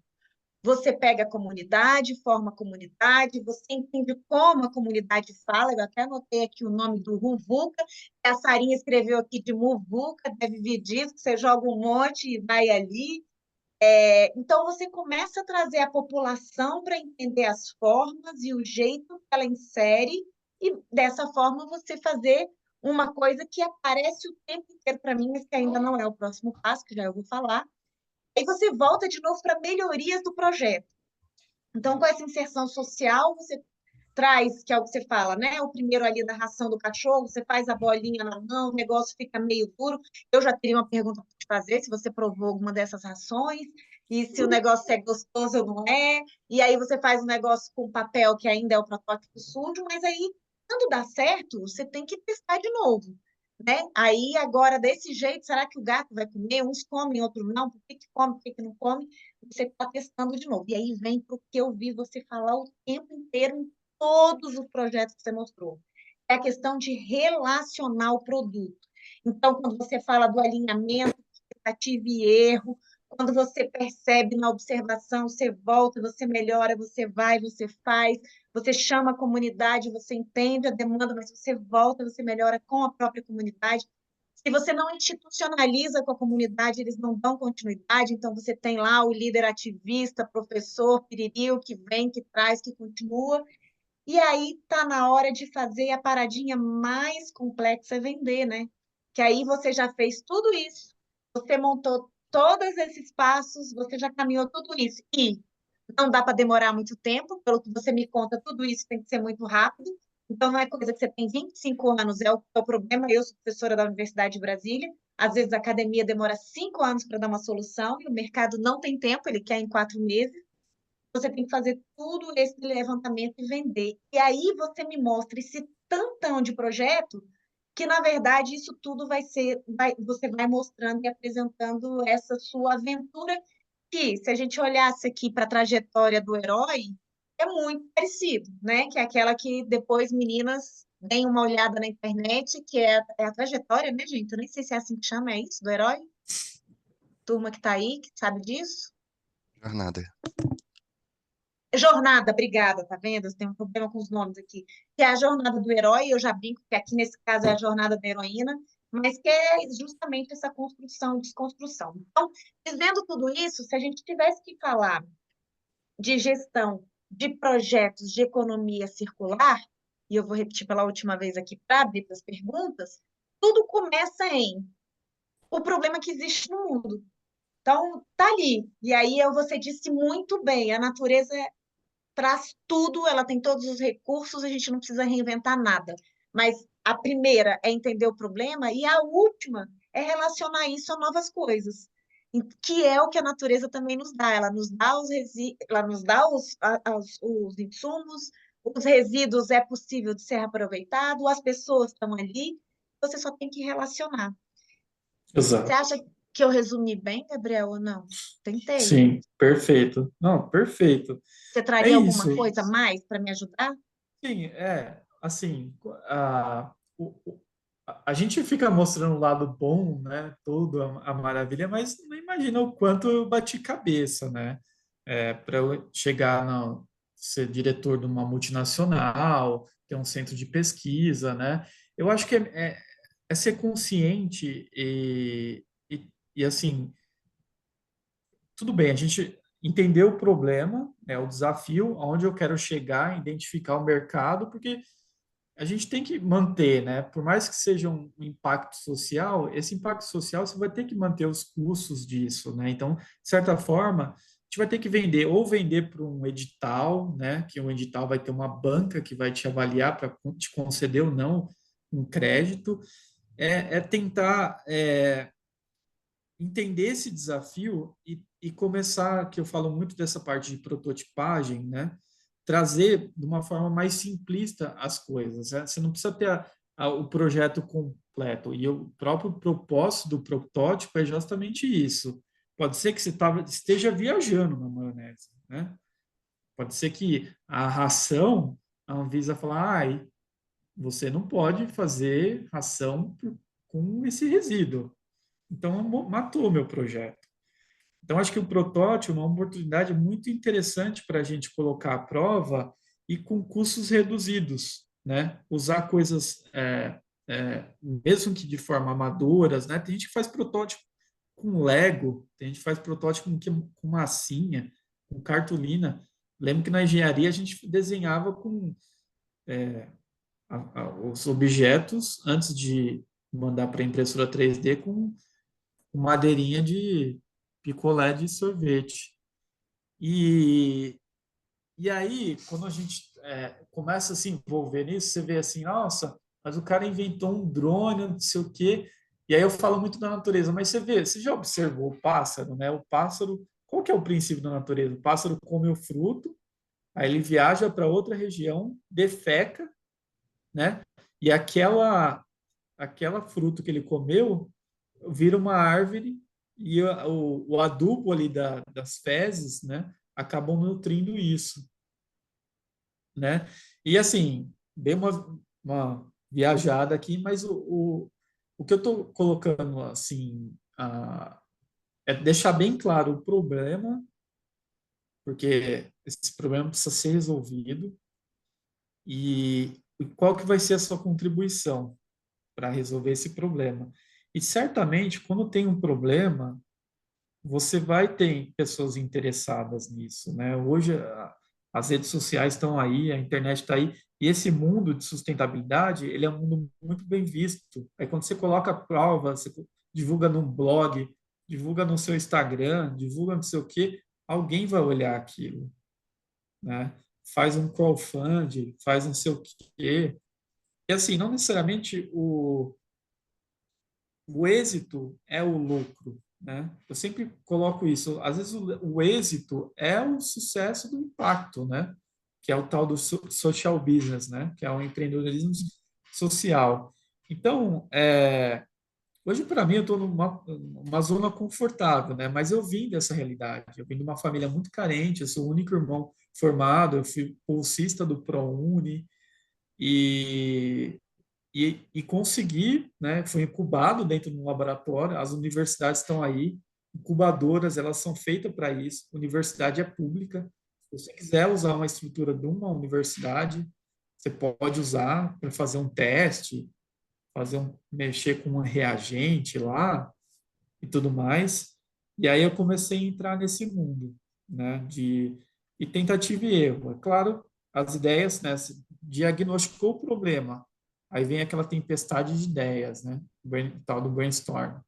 Você pega a comunidade, forma a comunidade, você entende como a comunidade fala. Eu até anotei aqui o nome do Muvuca, que a Sarinha escreveu aqui de Muvuca, deve vir disso, que você joga um monte e vai ali. Então, você começa a trazer a população para entender as formas e o jeito que ela insere, e dessa forma você fazer uma coisa que aparece o tempo inteiro para mim, mas que ainda não é o próximo passo, que já eu vou falar. Aí você volta de novo para melhorias do projeto. Então, com essa inserção social, você traz, que é o que você fala, né? O primeiro ali da ração do cachorro, você faz a bolinha na mão, o negócio fica meio duro. Eu já teria uma pergunta para te fazer, se você provou alguma dessas rações, e se o negócio é gostoso ou não é. E aí você faz um negócio com papel, que ainda é o protótipo sujo, mas aí, quando dá certo, você tem que testar de novo. Né? Aí, agora, desse jeito, será que o gato vai comer? Uns comem, outros não. Por que que come, por que que não come? Você está testando de novo. E aí vem para o que eu vi você falar o tempo inteiro em todos os projetos que você mostrou. É a questão de relacionar o produto. Então, quando você fala do alinhamento, expectativa e erro, quando você percebe na observação, você volta, você melhora, você vai, você faz, você chama a comunidade, você entende a demanda, mas você volta, você melhora com a própria comunidade. Se você não institucionaliza com a comunidade, eles não dão continuidade, então você tem lá o líder ativista, professor, piririu, que vem, que traz, que continua, e aí está na hora de fazer a paradinha mais complexa, é vender, né? Que aí você já fez tudo isso, você montou todos esses passos, você já caminhou tudo isso, e não dá para demorar muito tempo, pelo que você me conta, tudo isso tem que ser muito rápido. Então, não é coisa que você tem 25 anos, é o problema. Eu sou professora da Universidade de Brasília. Às vezes, a academia demora 5 anos para dar uma solução e o mercado não tem tempo, ele quer em 4 meses. Você tem que fazer tudo esse levantamento e vender. E aí você me mostra esse tantão de projeto que, na verdade, isso tudo você vai mostrando e apresentando essa sua aventura que, se a gente olhasse aqui para a trajetória do herói, é muito parecido, né? Que é aquela que depois, meninas, deem uma olhada na internet, que é a trajetória, né, gente? Eu nem sei se é assim que chama, é isso, do herói? Turma que está aí, que sabe disso? Jornada. Jornada, obrigada, tá vendo? Eu tenho um problema com os nomes aqui. Que é a jornada do herói, eu já brinco que aqui nesse caso é a jornada da heroína, mas que é justamente essa construção e desconstrução. Então, dizendo tudo isso, se a gente tivesse que falar de gestão de projetos de economia circular, e eu vou repetir pela última vez aqui para abrir para as perguntas, tudo começa em o problema que existe no mundo. Então, tá ali. E aí você disse muito bem, a natureza traz tudo, ela tem todos os recursos, a gente não precisa reinventar nada. Mas a primeira é entender o problema e a última é relacionar isso a novas coisas, que é o que a natureza também nos dá. Ela nos dá ela nos dá os insumos, os resíduos é possível de ser aproveitado, as pessoas estão ali, você só tem que relacionar. Você Exato. acha que eu resumi bem, Gabriel, ou não? Tentei. Sim, perfeito. Não, perfeito. Você É traria alguma isso. coisa a mais para me ajudar? Sim, assim, a gente fica mostrando o lado bom, né, tudo, a maravilha, mas não imagina o quanto eu bati cabeça, né, para eu chegar no, ser diretor de uma multinacional, ter um centro de pesquisa, né, eu acho que é ser consciente e, assim, tudo bem, a gente entender o problema, né, o desafio, aonde eu quero chegar, identificar o mercado, porque a gente tem que manter, né? Por mais que seja um impacto social, esse impacto social você vai ter que manter os custos disso, né? Então, de certa forma, a gente vai ter que vender ou vender para um edital, né? Que um edital vai ter uma banca que vai te avaliar para te conceder ou não um crédito. É tentar entender esse desafio e começar, que eu falo muito dessa parte de prototipagem, né? Trazer de uma forma mais simplista as coisas. Né? Você não precisa ter o projeto completo. E o próprio propósito do protótipo é justamente isso. Pode ser que você esteja viajando na maionese, né? Pode ser que a ração, a Anvisa falar, você não pode fazer ração com esse resíduo. Então, matou o meu projeto. Então, acho que o protótipo é uma oportunidade muito interessante para a gente colocar à prova e com custos reduzidos, né? Usar coisas, mesmo que de forma amadoras, né? Tem gente que faz protótipo com Lego, tem gente que faz protótipo com massinha, com cartolina. Lembro que na engenharia a gente desenhava com os objetos antes de mandar para a impressora 3D com madeirinha de picolé de sorvete. E, e aí, quando a gente começa a se envolver nisso, você vê assim, nossa, mas o cara inventou um drone, não sei o quê. E aí eu falo muito da natureza, mas você vê, você já observou o pássaro, né? O pássaro, qual que é o princípio da natureza? O pássaro come o fruto, aí ele viaja para outra região, defeca, né? E aquela fruta que ele comeu vira uma árvore e o adubo ali das fezes, né, acabam nutrindo isso, né? E assim, dei uma viajada aqui, mas o que eu estou colocando assim é deixar bem claro o problema, porque esse problema precisa ser resolvido e qual que vai ser a sua contribuição para resolver esse problema. E certamente, quando tem um problema, você vai ter pessoas interessadas nisso, né? Hoje as redes sociais estão aí, a internet está aí, e esse mundo de sustentabilidade, ele é um mundo muito bem visto. Aí quando você coloca a prova, você divulga num blog, divulga no seu Instagram, divulga não sei o quê, alguém vai olhar aquilo, né? Faz um crowdfunding, faz não sei o quê. E assim, não necessariamente o êxito é o lucro, né? Eu sempre coloco isso. Às vezes o êxito é o sucesso do impacto, né? Que é o tal do social business, né? Que é o empreendedorismo social. Então, hoje para mim eu estou numa zona confortável, né? Mas eu vim dessa realidade. Eu vim de uma família muito carente. Eu sou o único irmão formado. Eu fui bolsista do ProUni e consegui, né, foi incubado dentro de um laboratório, as universidades estão aí, incubadoras, elas são feitas para isso, universidade é pública, se você quiser usar uma estrutura de uma universidade, você pode usar para fazer um teste, mexer com um reagente lá e tudo mais, e aí eu comecei a entrar nesse mundo, né, e tentativa e erro. É claro, as ideias, né, se diagnosticou o problema, aí vem aquela tempestade de ideias, né, tal do brainstorm.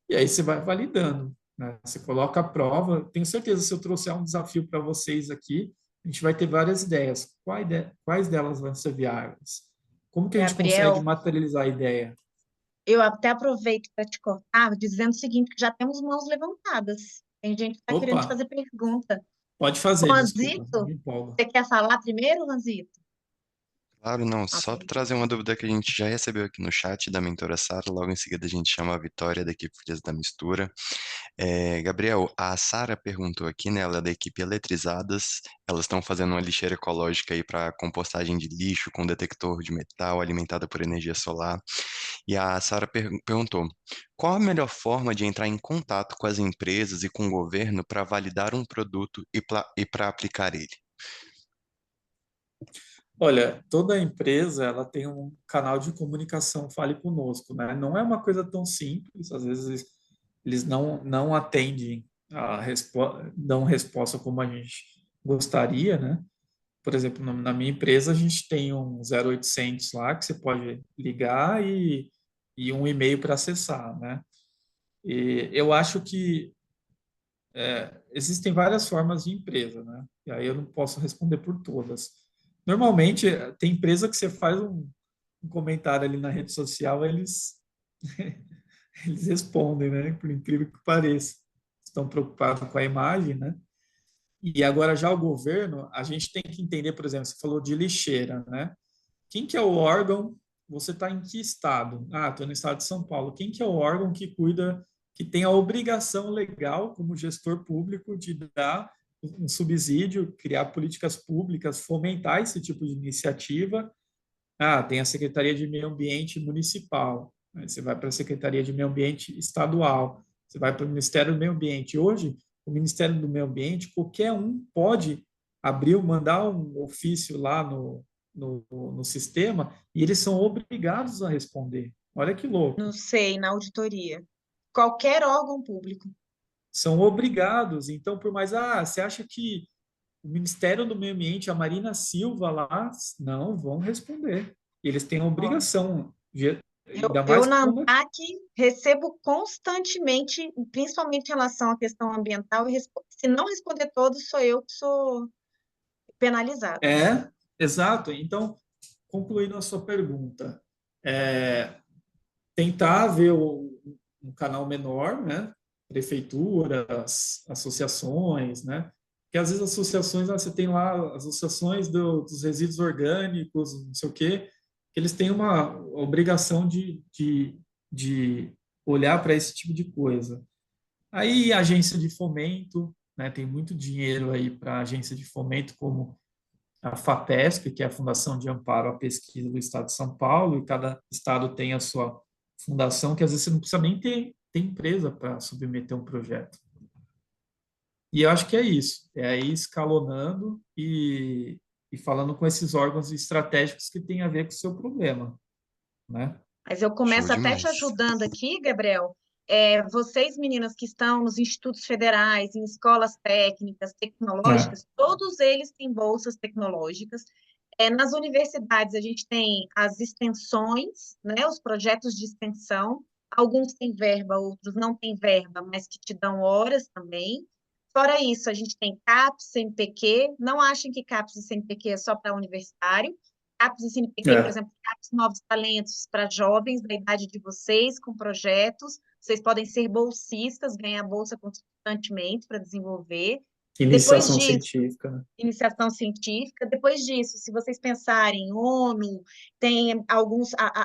E aí você vai validando, né? Você coloca a prova. Tenho certeza, se eu trouxer um desafio para vocês aqui, a gente vai ter várias ideias. Quais delas vão ser viáveis? Como que a gente consegue Gabriel, materializar a ideia? eu até aproveito para te cortar, dizendo o seguinte, que já temos mãos levantadas. Tem gente que está querendo te Opa, fazer pergunta. pode fazer, desculpa, Ranzito, me empolgo. você quer falar primeiro, Ranzito? Claro, não, Ah, só para trazer uma dúvida que a gente já recebeu aqui no chat da mentora Sara, logo em seguida a gente chama a Vitória da equipe Filhas da Mistura. Gabriel, a Sara perguntou aqui, né? Ela é da equipe Eletrizadas. Elas estão fazendo uma lixeira ecológica aí para compostagem de lixo com detector de metal alimentada por energia solar. E a Sara perguntou: qual a melhor forma de entrar em contato com as empresas e com o governo para validar um produto e para aplicar ele? Olha, toda empresa ela tem um canal de comunicação Fale Conosco, né? Não é uma coisa tão simples, às vezes eles não atendem dão resposta como a gente gostaria, né? Por exemplo, na minha empresa a gente tem um 0800 lá que você pode ligar e um e-mail para acessar, né? E eu acho que existem várias formas de empresa, né? E aí eu não posso responder por todas. Normalmente, tem empresa que você faz um comentário ali na rede social, eles respondem, né? Por incrível que pareça. Estão preocupados com a imagem, né? E agora já o governo, a gente tem que entender, por exemplo, você falou de lixeira, né? Quem que é o órgão? Você está em que estado? Ah, estou no estado de São Paulo. Quem que é o órgão que cuida, que tem a obrigação legal, como gestor público, de dar um subsídio, criar políticas públicas, fomentar esse tipo de iniciativa? Ah, tem a Secretaria de Meio Ambiente Municipal. Aí você vai para a Secretaria de Meio Ambiente Estadual. Você vai para o Ministério do Meio Ambiente. Hoje, o Ministério do Meio Ambiente, qualquer um pode abrir, mandar um ofício lá no sistema e eles são obrigados a responder. Olha que não louco. sei, na auditoria. Qualquer órgão público. São obrigados. Então, por mais, você acha que o Ministério do Meio Ambiente, a Marina Silva lá, não vão responder. Eles têm a Ó, obrigação, ainda eu mais na quando. ANTAC recebo constantemente, principalmente em relação à questão ambiental, se não responder todos, sou eu que sou penalizada. Exato. Então, concluindo a sua pergunta, é, tentar ver um canal menor, né? Prefeituras, associações, né? Porque às vezes associações, você tem lá as associações dos resíduos orgânicos, não sei o quê, que eles têm uma obrigação de olhar para esse tipo de coisa. Aí, agência de fomento, né? Tem muito dinheiro aí para agência de fomento, como a FAPESP, que é a Fundação de Amparo à Pesquisa do Estado de São Paulo, e cada estado tem a sua fundação, que às vezes você não precisa nem ter empresa para submeter um projeto. E eu acho que é isso, é aí escalonando e falando com esses órgãos estratégicos que têm a ver com o seu problema, né? Mas eu Show começo até te demais. ajudando aqui, Gabriel. Vocês, meninas que estão nos institutos federais, em escolas técnicas, É, tecnológicas, todos eles têm bolsas tecnológicas. Nas universidades, a gente tem as extensões, né, os projetos de extensão. Alguns têm verba, outros não têm verba, mas que te dão horas também. Fora isso, a gente tem CAPES, CNPq. Não achem que CAPES e CNPq é só para universitário. CAPES e CNPq, por é. exemplo, CAPES Novos Talentos para jovens da idade de vocês, com projetos. Vocês podem ser bolsistas, ganhar bolsa constantemente para desenvolver. Depois Iniciação disso, científica, né? iniciação científica. Depois disso, se vocês pensarem, ONU, tem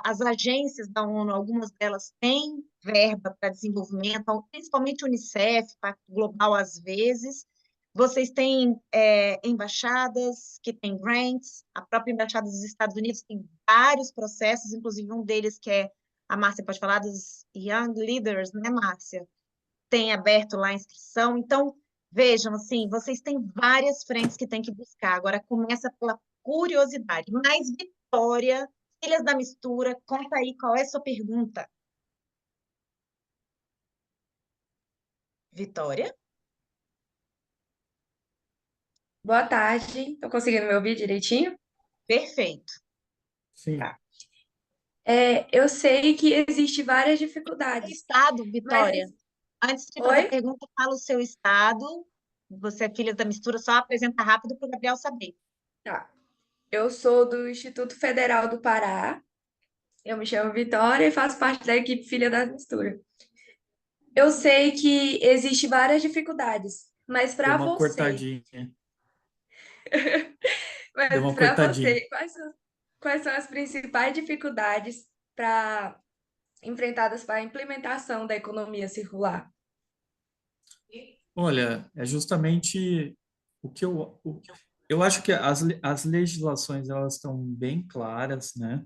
as agências da ONU, algumas delas têm verba para desenvolvimento, principalmente Unicef, Pacto Global às vezes. Vocês têm embaixadas que têm grants, a própria Embaixada dos Estados Unidos tem vários processos, inclusive um deles que é, a Márcia pode falar, dos Young Leaders, né, Márcia? Tem aberto lá a inscrição. Então, vejam, assim, vocês têm várias frentes que têm que buscar. Agora, começa pela curiosidade. Mas, Vitória, Filhas da Mistura, conta aí qual é a sua pergunta. Vitória? Boa tarde. Tô conseguindo me ouvir direitinho? Perfeito. Sim. Tá. Eu sei que existe várias Seu dificuldades, estado, mas... Vitória. Antes de fazer a Oi? pergunta, fala o seu estado. Você é filha da mistura, só apresenta rápido para o Gabriel saber. Tá. Eu sou do Instituto Federal do Pará. Eu me chamo Vitória e faço parte da equipe Filha da Mistura. Eu sei que existe várias dificuldades, mas Deu para uma você, cortadinha. Deu mas uma para cortadinha. você, quais são as principais dificuldades para enfrentadas para a implementação da economia circular? Olha, é justamente o que eu acho que as legislações elas estão bem claras, né?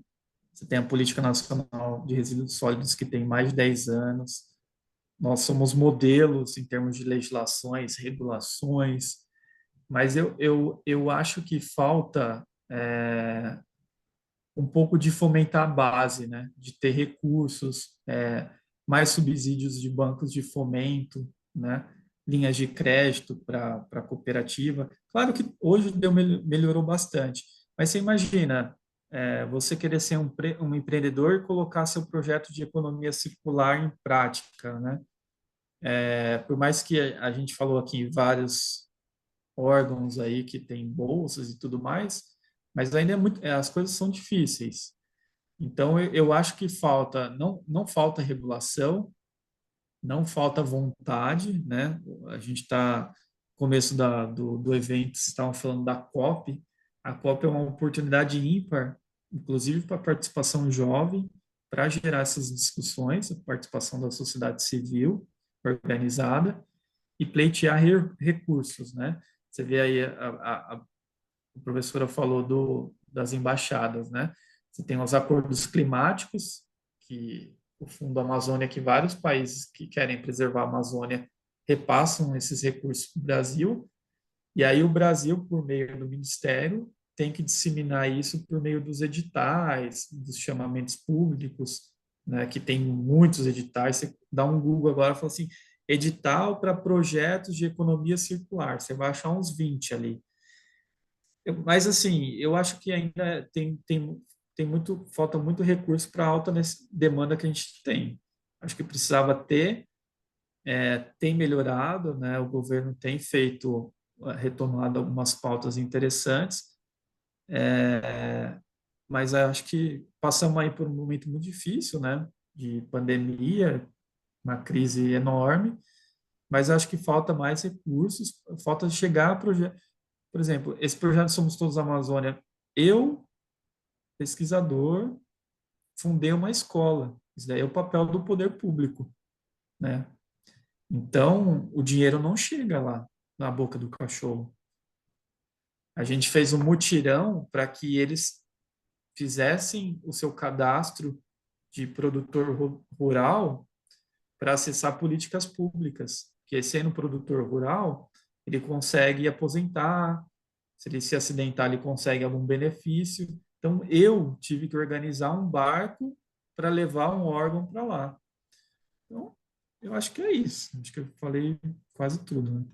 Você tem a Política Nacional de Resíduos Sólidos que tem mais de 10 anos. Nós somos modelos em termos de legislações, regulações, mas eu acho que falta um pouco de fomentar a base, né? De ter recursos, mais subsídios de bancos de fomento, né? Linhas de crédito para a cooperativa. Claro que hoje melhorou bastante, mas você imagina você querer ser um empreendedor e colocar seu projeto de economia circular em prática, né? Por mais que a gente falou aqui vários órgãos aí que têm bolsas e tudo mais, mas ainda as coisas são difíceis. Então, eu acho que falta, não falta regulação, não falta vontade, né? A gente está, começo do evento, vocês estavam falando da COP. A COP é uma oportunidade ímpar, inclusive para a participação jovem, para gerar essas discussões, a participação da sociedade civil organizada e pleitear recursos, né? Você vê aí, a professora falou das embaixadas, né? Você tem os acordos climáticos, que o Fundo Amazônia, que vários países que querem preservar a Amazônia repassam esses recursos para o Brasil, e aí o Brasil, por meio do Ministério, tem que disseminar isso por meio dos editais, dos chamamentos públicos, né, que tem muitos editais. Você dá um Google agora e fala assim, edital para projetos de economia circular. Você vai achar uns 20 ali. Mas, assim, eu acho que ainda tem muito, falta muito recurso para a alta demanda que a gente tem. Acho que precisava ter, tem melhorado, né? O governo tem feito, retomado algumas pautas interessantes, mas acho que passamos aí por um momento muito difícil, né? De pandemia, uma crise enorme, mas acho que falta mais recursos, falta chegar a projetos. Por exemplo, esse projeto Somos Todos Amazônia, eu, pesquisador, fundei uma escola. Isso daí é o papel do poder público, né? Então, o dinheiro não chega lá na boca do cachorro. A gente fez um mutirão para que eles fizessem o seu cadastro de produtor rural para acessar políticas públicas. Que sendo produtor rural, ele consegue aposentar, se ele se acidentar, ele consegue algum benefício. Então, eu tive que organizar um barco para levar um órgão para lá. Então, eu acho que é isso. Acho que eu falei quase tudo, né?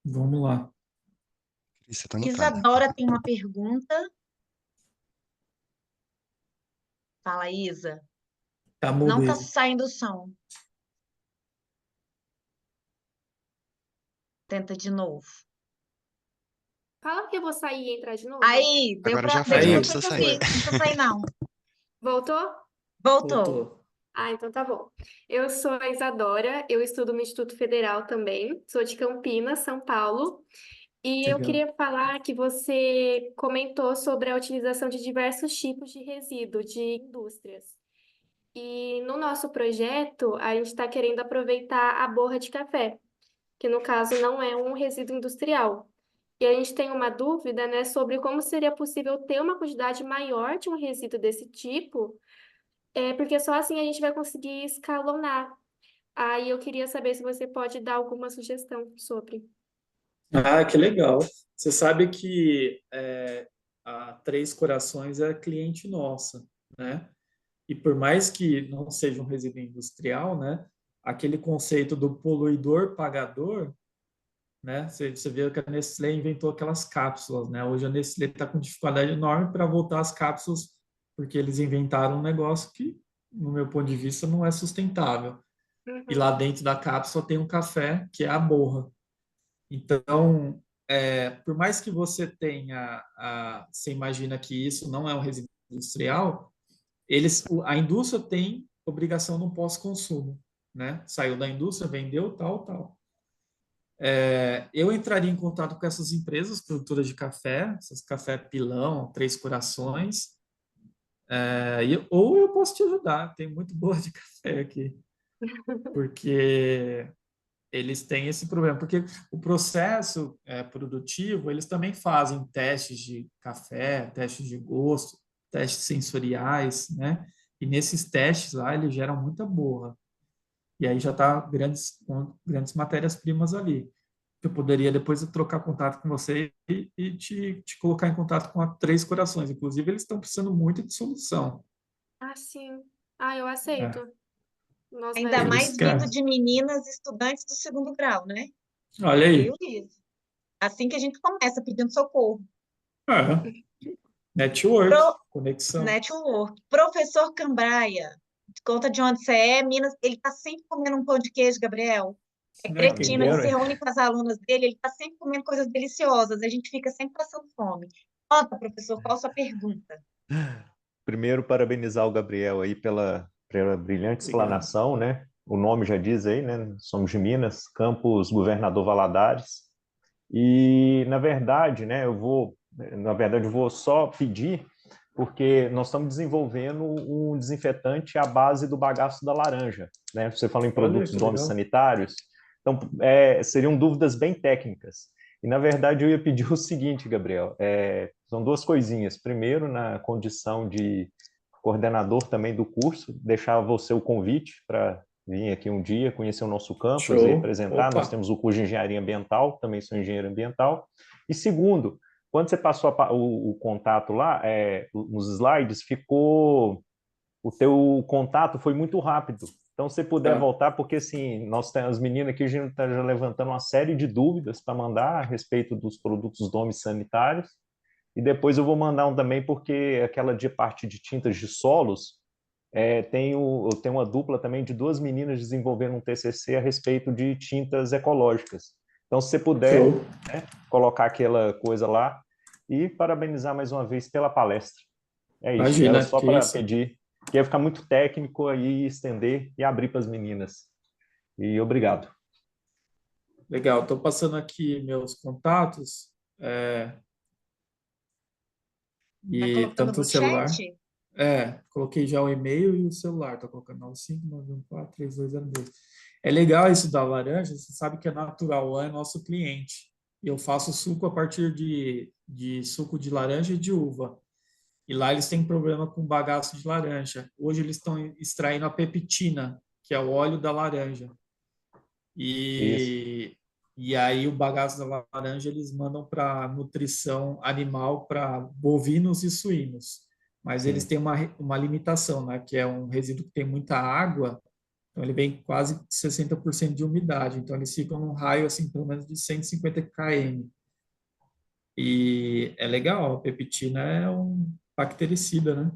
Vamos lá. Isso tá anotada. Isadora tem uma pergunta. Fala, Isa. Tá mudo, Não está Isa. saindo o som. Tenta de novo. Fala que eu vou sair e entrar de novo. Aí, Agora já foi, deu não pra precisa te sair. ouvir. Não precisa sair, não. Voltou? Voltou. Voltou. Ah, então tá bom. Eu sou a Isadora, eu estudo no Instituto Federal também, sou de Campinas, São Paulo. E eu Legal. queria falar que você comentou sobre a utilização de diversos tipos de resíduo de indústrias. E no nosso projeto, a gente está querendo aproveitar a borra de café, que no caso não é um resíduo industrial. E a gente tem uma dúvida, né, sobre como seria possível ter uma quantidade maior de um resíduo desse tipo, porque só assim a gente vai conseguir escalonar. Aí eu queria saber se você pode dar alguma sugestão sobre. Ah, que legal. Você sabe que a Três Corações é cliente nossa, né? E por mais que não seja um resíduo industrial, né? Aquele conceito do poluidor pagador, né? Você vê que a Nestlé inventou aquelas cápsulas, né? Hoje a Nestlé está com dificuldade enorme para voltar às cápsulas, porque eles inventaram um negócio que, no meu ponto de vista, não é sustentável. E lá Uhum. dentro da cápsula tem um café, que é a borra. Então, por mais que você tenha, você imagina que isso não é um resíduo industrial, a indústria tem obrigação no pós-consumo, né? Saiu da indústria, vendeu, tal, tal. Eu entraria em contato com essas empresas produtoras de café, essas café Pilão, Três Corações, ou eu posso te ajudar, tem muito boa de café aqui, porque eles têm esse problema, porque o processo produtivo, eles também fazem testes de café, testes de gosto, testes sensoriais, né? E nesses testes lá, eles geram muita borra. E aí já está grandes matérias-primas ali. Eu poderia depois trocar contato com você e te colocar em contato com a Três Corações. Inclusive, eles estão precisando muito de solução. Ah, sim. Ah, eu É, aceito. Nós Ainda eles mais vindo querem. de meninas estudantes do segundo grau, né? Olha Eu, aí. Liz. Assim que a gente começa pedindo socorro. É, network, Pro conexão. Network. Professor Cambraia, conta de onde você é, Minas, ele está sempre comendo um pão de queijo, Gabriel. É Né? Quem cretino, ele dera. se reúne com as alunas dele, ele está sempre comendo coisas deliciosas, a gente fica sempre passando fome. Conta, professor, qual a sua pergunta? Primeiro, parabenizar o Gabriel aí pela brilhante Obrigado. explanação, né? O nome já diz aí, né? Somos de Minas, campus Governador Valadares. E, na verdade, eu vou só pedir, porque nós estamos desenvolvendo um desinfetante à base do bagaço da laranja, né? Você falou em Olha produtos que domes legal. sanitários, então seriam dúvidas bem técnicas. E, na verdade, eu ia pedir o seguinte, Gabriel, são duas coisinhas. Primeiro, na condição de coordenador também do curso, deixar você o convite para vir aqui um dia, conhecer o nosso campus e Show. apresentar. Nós Opa. temos o curso de engenharia ambiental, também sou engenheiro ambiental. E segundo, quando você passou o contato lá, nos slides, o teu contato foi muito rápido. Então, se puder Tá. voltar, porque assim, nós temos as meninas aqui, a gente está já levantando uma série de dúvidas para mandar a respeito dos produtos domes sanitários. E depois eu vou mandar um também, porque aquela de parte de tintas de solos, eu tenho uma dupla também de duas meninas desenvolvendo um TCC a respeito de tintas ecológicas. Então, se você puder, Show. né, colocar aquela coisa lá e parabenizar mais uma vez pela palestra. É isso. Era Imagina, só que para isso. pedir, que ia ficar muito técnico aí, estender e abrir para as meninas. E obrigado. Legal. Estou passando aqui meus contatos, Tá e colocando tanto o no chat? celular. Coloquei já o e-mail e o celular. Estou colocando 959143202. É legal isso da laranja. Você sabe que a Natural One é nosso cliente. Eu faço suco a partir de suco de laranja e de uva. E lá eles têm problema com bagaço de laranja. Hoje eles estão extraindo a peptina, que é o óleo da laranja. Isso. E aí o bagaço da laranja eles mandam para nutrição animal para bovinos e suínos. Mas eles Sim. têm uma limitação, né? Que é um resíduo que tem muita água, então ele vem quase 60% de umidade. Então eles ficam num raio assim, pelo menos de 150 km. E é legal, a peptina é um bactericida, né?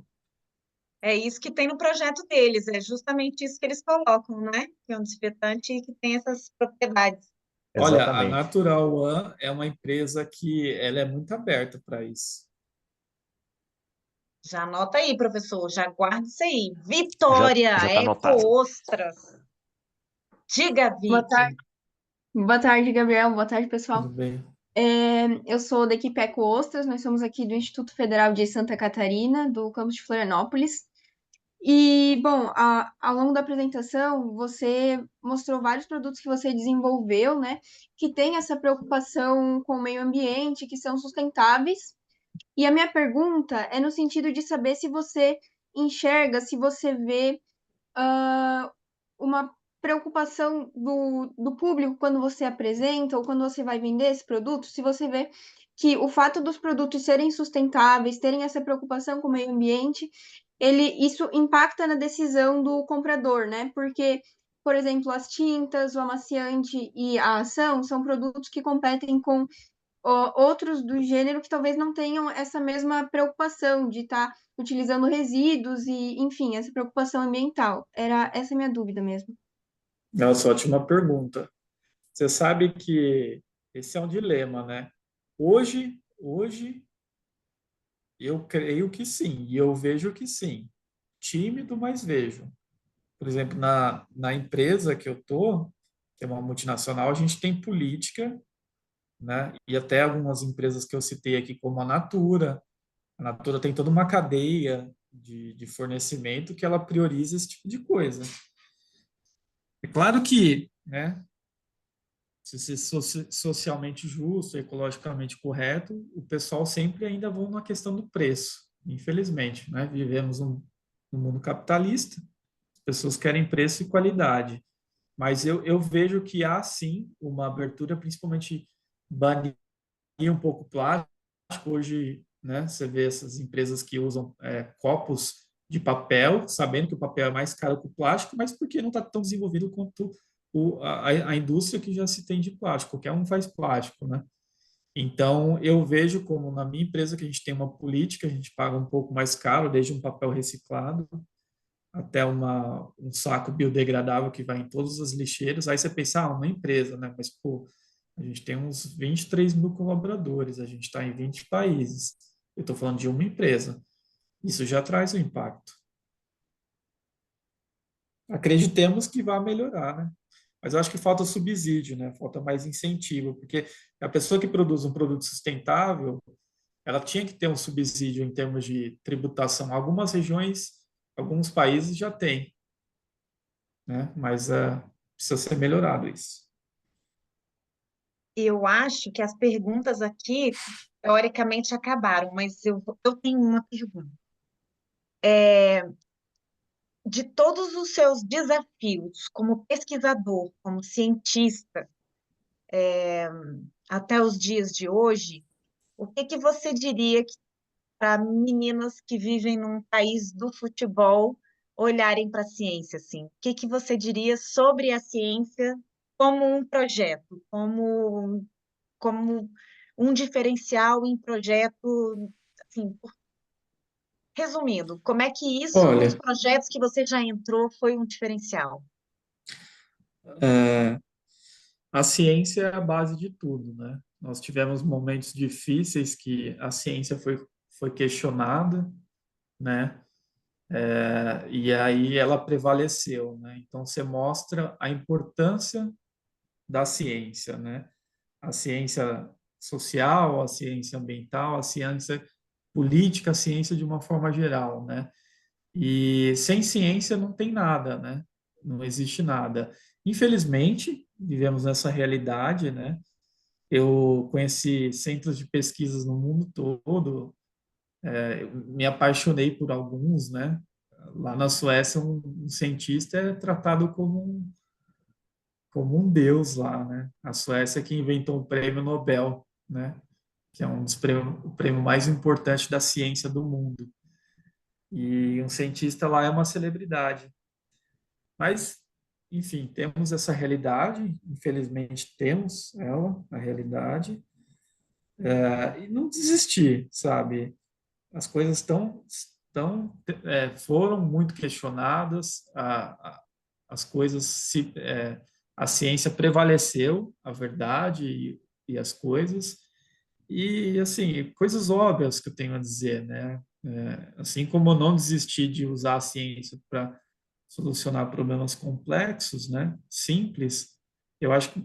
É isso que tem no projeto deles, é justamente isso que eles colocam, né? Que é um desinfetante que tem essas propriedades. Olha, a Exatamente. Natural One é uma empresa que ela é muito aberta para isso. Já anota aí, professor, já guarda isso aí. Já Vitória, já está Eco anotado. Ostras. Diga, Boa tarde, Vicky. boa tarde, Gabriel. Boa tarde, Tudo pessoal. bem? Eu sou da equipe Eco Ostras, nós somos aqui do Instituto Federal de Santa Catarina, do campus de Florianópolis. E, bom, ao longo da apresentação, você mostrou vários produtos que você desenvolveu, né, que tem essa preocupação com o meio ambiente, que são sustentáveis. E a minha pergunta é no sentido de saber se você enxerga, se você vê uma preocupação do público quando você apresenta ou quando você vai vender esse produto, se você vê que o fato dos produtos serem sustentáveis, terem essa preocupação com o meio ambiente, isso impacta na decisão do comprador, né? Porque por exemplo, as tintas, o amaciante e a ação são produtos que competem com outros do gênero que talvez não tenham essa mesma preocupação de estar utilizando resíduos e, enfim, essa preocupação ambiental. Era essa a minha dúvida mesmo. Nossa, ótima pergunta. Você sabe que esse é um dilema, né? Hoje eu creio que sim, e eu vejo que sim. Tímido, mas vejo. Por exemplo, na empresa que eu tô, que é uma multinacional, a gente tem política, né? E até algumas empresas que eu citei aqui, como a Natura. A Natura tem toda uma cadeia de fornecimento que ela prioriza esse tipo de coisa. É claro que, né, se ser socialmente justo, ecologicamente correto, o pessoal sempre ainda vão na questão do preço. Infelizmente, né? Vivemos num mundo capitalista, as pessoas querem preço e qualidade. Mas eu vejo que há sim uma abertura, principalmente banir um pouco o plástico. Hoje, né, você vê essas empresas que usam copos de papel, sabendo que o papel é mais caro que o plástico, mas porque não está tão desenvolvido quanto a indústria que já se tem de plástico. Qualquer um faz plástico, né? Então, eu vejo como na minha empresa que a gente tem uma política, a gente paga um pouco mais caro, desde um papel reciclado até um saco biodegradável que vai em todas as lixeiras. Aí você pensa, uma empresa, né? Mas, pô, a gente tem uns 23 mil colaboradores, a gente está em 20 países. Eu estou falando de uma empresa. Isso já traz um impacto. Acreditemos que vai melhorar, né? Mas eu acho que falta subsídio, né? Falta mais incentivo, porque a pessoa que produz um produto sustentável, ela tinha que ter um subsídio em termos de tributação. Algumas regiões, alguns países já têm, né? Mas precisa ser melhorado isso. Eu acho que as perguntas aqui, teoricamente, acabaram, mas eu tenho uma pergunta. De todos os seus desafios como pesquisador, como cientista, até os dias de hoje, o que que você diria para meninas que vivem num país do futebol olharem para a ciência, assim? O que que você diria sobre a ciência como um projeto, como um diferencial em projeto, assim, resumindo, como é que isso nos Olha, projetos que você já entrou foi um diferencial? é, a ciência é a base de tudo, né? Nós tivemos momentos difíceis que a ciência foi questionada, né? E aí ela prevaleceu, né? Então você mostra a importância da ciência, né? A ciência social, a ciência ambiental, a ciência política, a ciência de uma forma geral, né? E sem ciência não tem nada, né? Não existe nada. Infelizmente, vivemos nessa realidade, né? Eu conheci centros de pesquisas no mundo todo, me apaixonei por alguns, né? Lá na Suécia, um cientista é tratado como um deus lá, né? A Suécia que inventou o prêmio Nobel, né? Que é o prêmio mais importante da ciência do mundo. E um cientista lá é uma celebridade. Mas, enfim, temos essa realidade, infelizmente temos ela, a realidade, e não desistir, sabe? As coisas foram muito questionadas, as coisas a ciência prevaleceu, a verdade e as coisas, e assim, coisas óbvias que eu tenho a dizer, né? Assim como eu não desisti de usar a ciência para solucionar problemas complexos, né? Simples, eu acho que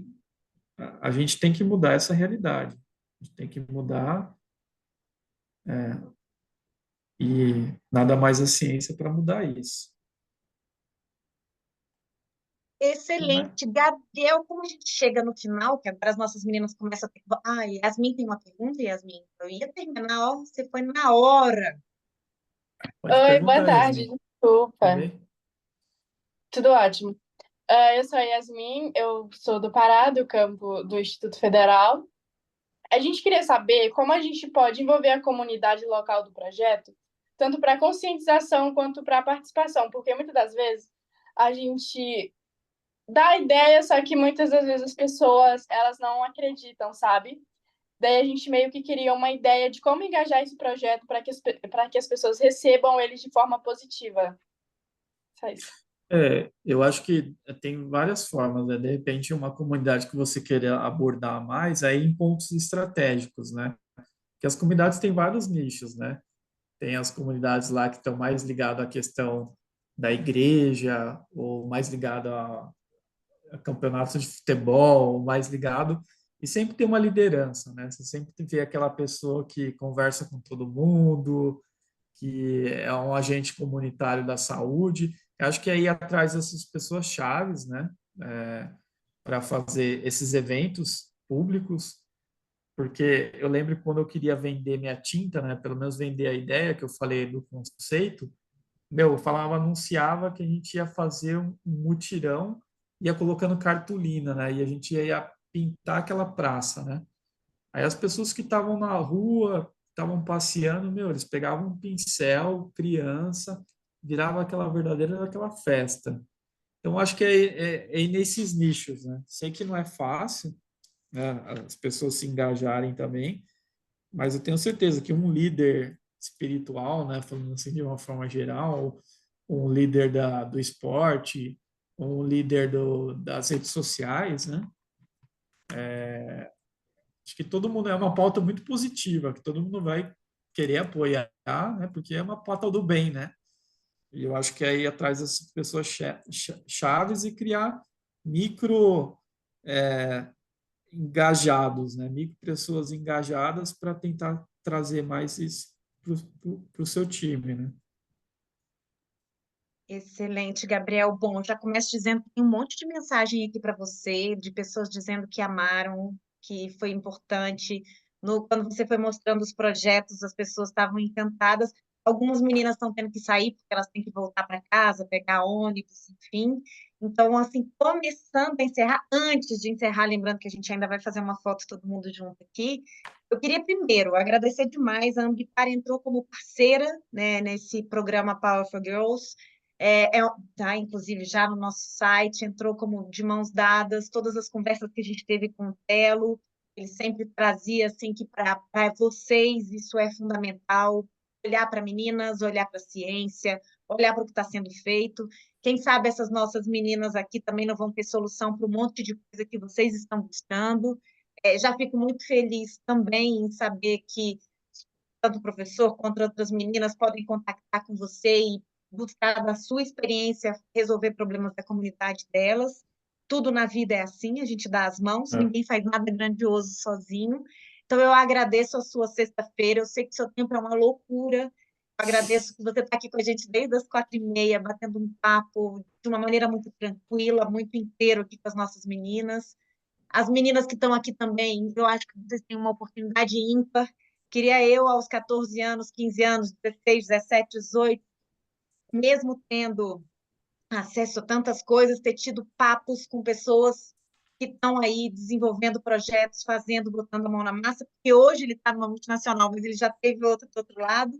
a gente tem que mudar essa realidade. A gente tem que mudar, e nada mais a ciência para mudar isso. Né? Excelente. Gabriel, como a gente chega no final, que agora as nossas meninas começam a ter... Ah, Yasmin tem uma pergunta, Yasmin? Eu ia terminar, ó, você foi na hora. Pode Oi, boa perguntar, tarde, Yasmin. Tudo desculpa. bem? Tudo ótimo. Eu sou a Yasmin, eu sou do Pará, do campo do Instituto Federal. A gente queria saber como a gente pode envolver a comunidade local do projeto, tanto para conscientização quanto para participação, porque muitas das vezes a gente dá a ideia, só que muitas das vezes as pessoas, elas não acreditam, sabe? Daí a gente meio que queria uma ideia de como engajar esse projeto para que as pessoas recebam ele de forma positiva. Só isso. Eu acho que tem várias formas, né? De repente, uma comunidade que você querer abordar mais, aí em pontos estratégicos, né? Porque as comunidades têm vários nichos, né? Tem as comunidades lá que estão mais ligadas à questão da igreja, ou mais ligado a campeonatos de futebol, ou mais ligado. E sempre tem uma liderança, né? Você sempre vê aquela pessoa que conversa com todo mundo, que é um agente comunitário da saúde. Eu acho que aí atrás dessas pessoas chaves, né, para fazer esses eventos públicos, porque eu lembro quando eu queria vender minha tinta, né, pelo menos vender a ideia que eu falei do conceito, eu falava, anunciava que a gente ia fazer um mutirão, ia colocando cartolina, né, e a gente ia pintar aquela praça, né. Aí as pessoas que estavam na rua, estavam passeando, eles pegavam um pincel, criança, virava aquela verdadeira aquela festa. Então, acho que é nesses nichos, né? Sei que não é fácil, né, as pessoas se engajarem também, mas eu tenho certeza que um líder espiritual, né, falando assim de uma forma geral, um líder do esporte, um líder das redes sociais, né? Acho que todo mundo é uma pauta muito positiva, que todo mundo vai querer apoiar, né? Porque é uma pauta do bem, né? E eu acho que aí atrás das pessoas chaves e criar micro engajados, né? Micro pessoas engajadas para tentar trazer mais isso para o seu time, né? Excelente, Gabriel. Bom, já começo dizendo que tem um monte de mensagem aqui para você, de pessoas dizendo que amaram, que foi importante. Quando você foi mostrando os projetos, as pessoas estavam encantadas. Algumas meninas estão tendo que sair porque elas têm que voltar para casa, pegar ônibus, enfim. Então, assim, começando a encerrar, antes de encerrar, lembrando que a gente ainda vai fazer uma foto todo mundo junto aqui, eu queria primeiro agradecer demais. A Ambipar entrou como parceira, né, nesse programa Power for Girls. Tá, inclusive, já no nosso site, entrou como de mãos dadas, todas as conversas que a gente teve com o Telo, ele sempre trazia, assim, que para vocês isso é fundamental, olhar para meninas, olhar para a ciência, olhar para o que está sendo feito. Quem sabe essas nossas meninas aqui também não vão ter solução para um monte de coisa que vocês estão buscando. Já fico muito feliz também em saber que tanto o professor quanto outras meninas podem contactar com você e buscar da sua experiência resolver problemas da comunidade delas. Tudo na vida é assim, a gente dá as mãos, ninguém faz nada grandioso sozinho. Então, eu agradeço a sua sexta-feira, eu sei que seu tempo é uma loucura, eu agradeço que você está aqui com a gente desde as 4h30, batendo um papo de uma maneira muito tranquila, muito inteiro aqui com as nossas meninas. As meninas que estão aqui também, eu acho que vocês têm uma oportunidade ímpar. Queria eu, aos 14 anos, 15 anos, 16, 17, 18, mesmo tendo acesso a tantas coisas, ter tido papos com pessoas que estão aí desenvolvendo projetos, fazendo, botando a mão na massa, porque hoje ele está numa multinacional, mas ele já teve outro do outro lado,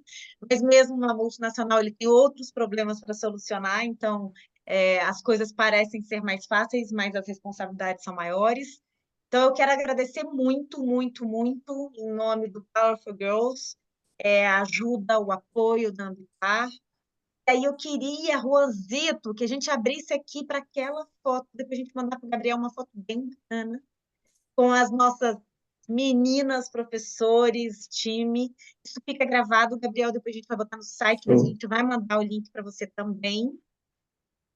mas mesmo numa multinacional ele tem outros problemas para solucionar, então as coisas parecem ser mais fáceis, mas as responsabilidades são maiores. Então, eu quero agradecer muito, muito, muito, em nome do Powerful Girls, a ajuda, o apoio da Ambipar. E aí eu queria, Rosito, que a gente abrisse aqui para aquela foto, depois a gente mandar para o Gabriel uma foto bem bacana, com as nossas meninas, professores, time. Isso fica gravado, Gabriel, depois a gente vai botar no site, mas a gente vai mandar o link para você também.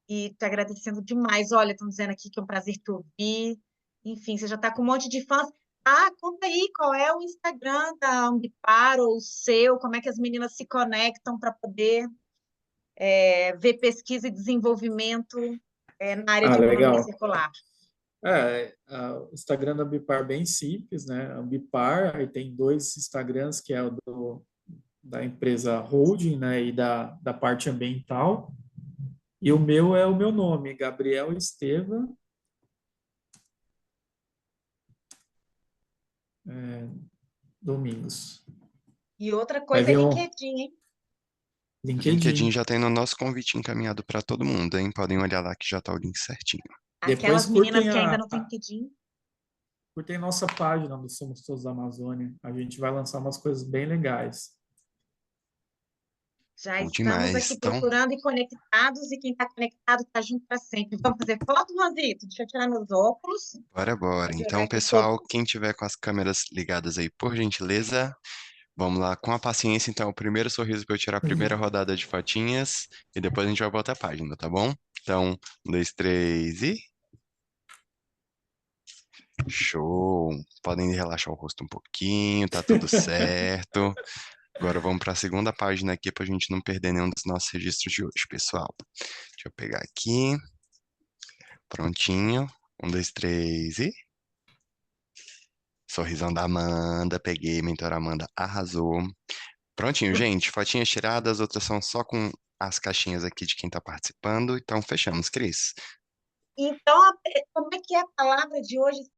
E te agradecendo demais. Olha, estão dizendo aqui que é um prazer te ouvir. Enfim, você já está com um monte de fãs. Ah, conta aí qual é o Instagram da Ambipar ou o seu, como é que as meninas se conectam para poder ver pesquisa e desenvolvimento na área de economia Legal. circular. O Instagram da Ambipar é bem simples, né? Ambipar, aí tem 2 Instagrams, que é o da empresa holding, né, e da parte ambiental. E o meu é o meu nome, Gabriel Estevam Domingos. E outra coisa é LinkedIn, hein? LinkedIn já tem no nosso convite encaminhado para todo mundo, hein? Podem olhar lá que já está o link certinho. Depois Aquelas meninas curtem que ainda não têm pedido. curtem nossa página do Somos Todos da Amazônia. A gente vai lançar umas coisas bem legais. Já Bom estamos demais. aqui Então, procurando e conectados, e quem está conectado está junto para sempre. Vamos fazer foto, Juanzito? Deixa eu tirar meus óculos. bora. Vou jogar Então, aqui pessoal, quem tiver com as câmeras ligadas aí, por gentileza, vamos lá, com a paciência. Então, o primeiro sorriso para eu tirar a primeira rodada de fotinhas e depois a gente vai voltar a página, tá bom? Então, 1, 2, 3 e. Show! Podem relaxar o rosto um pouquinho, tá tudo certo. Agora vamos para a segunda página aqui para a gente não perder nenhum dos nossos registros de hoje, pessoal. Deixa eu pegar aqui. Prontinho. 1, 2, 3 e. Sorrisão da Amanda, peguei, mentora Amanda arrasou. Prontinho, gente. Fotinhas tiradas, as outras são só com as caixinhas aqui de quem tá participando. Então, fechamos, Cris. Então, como é que é a palavra de hoje?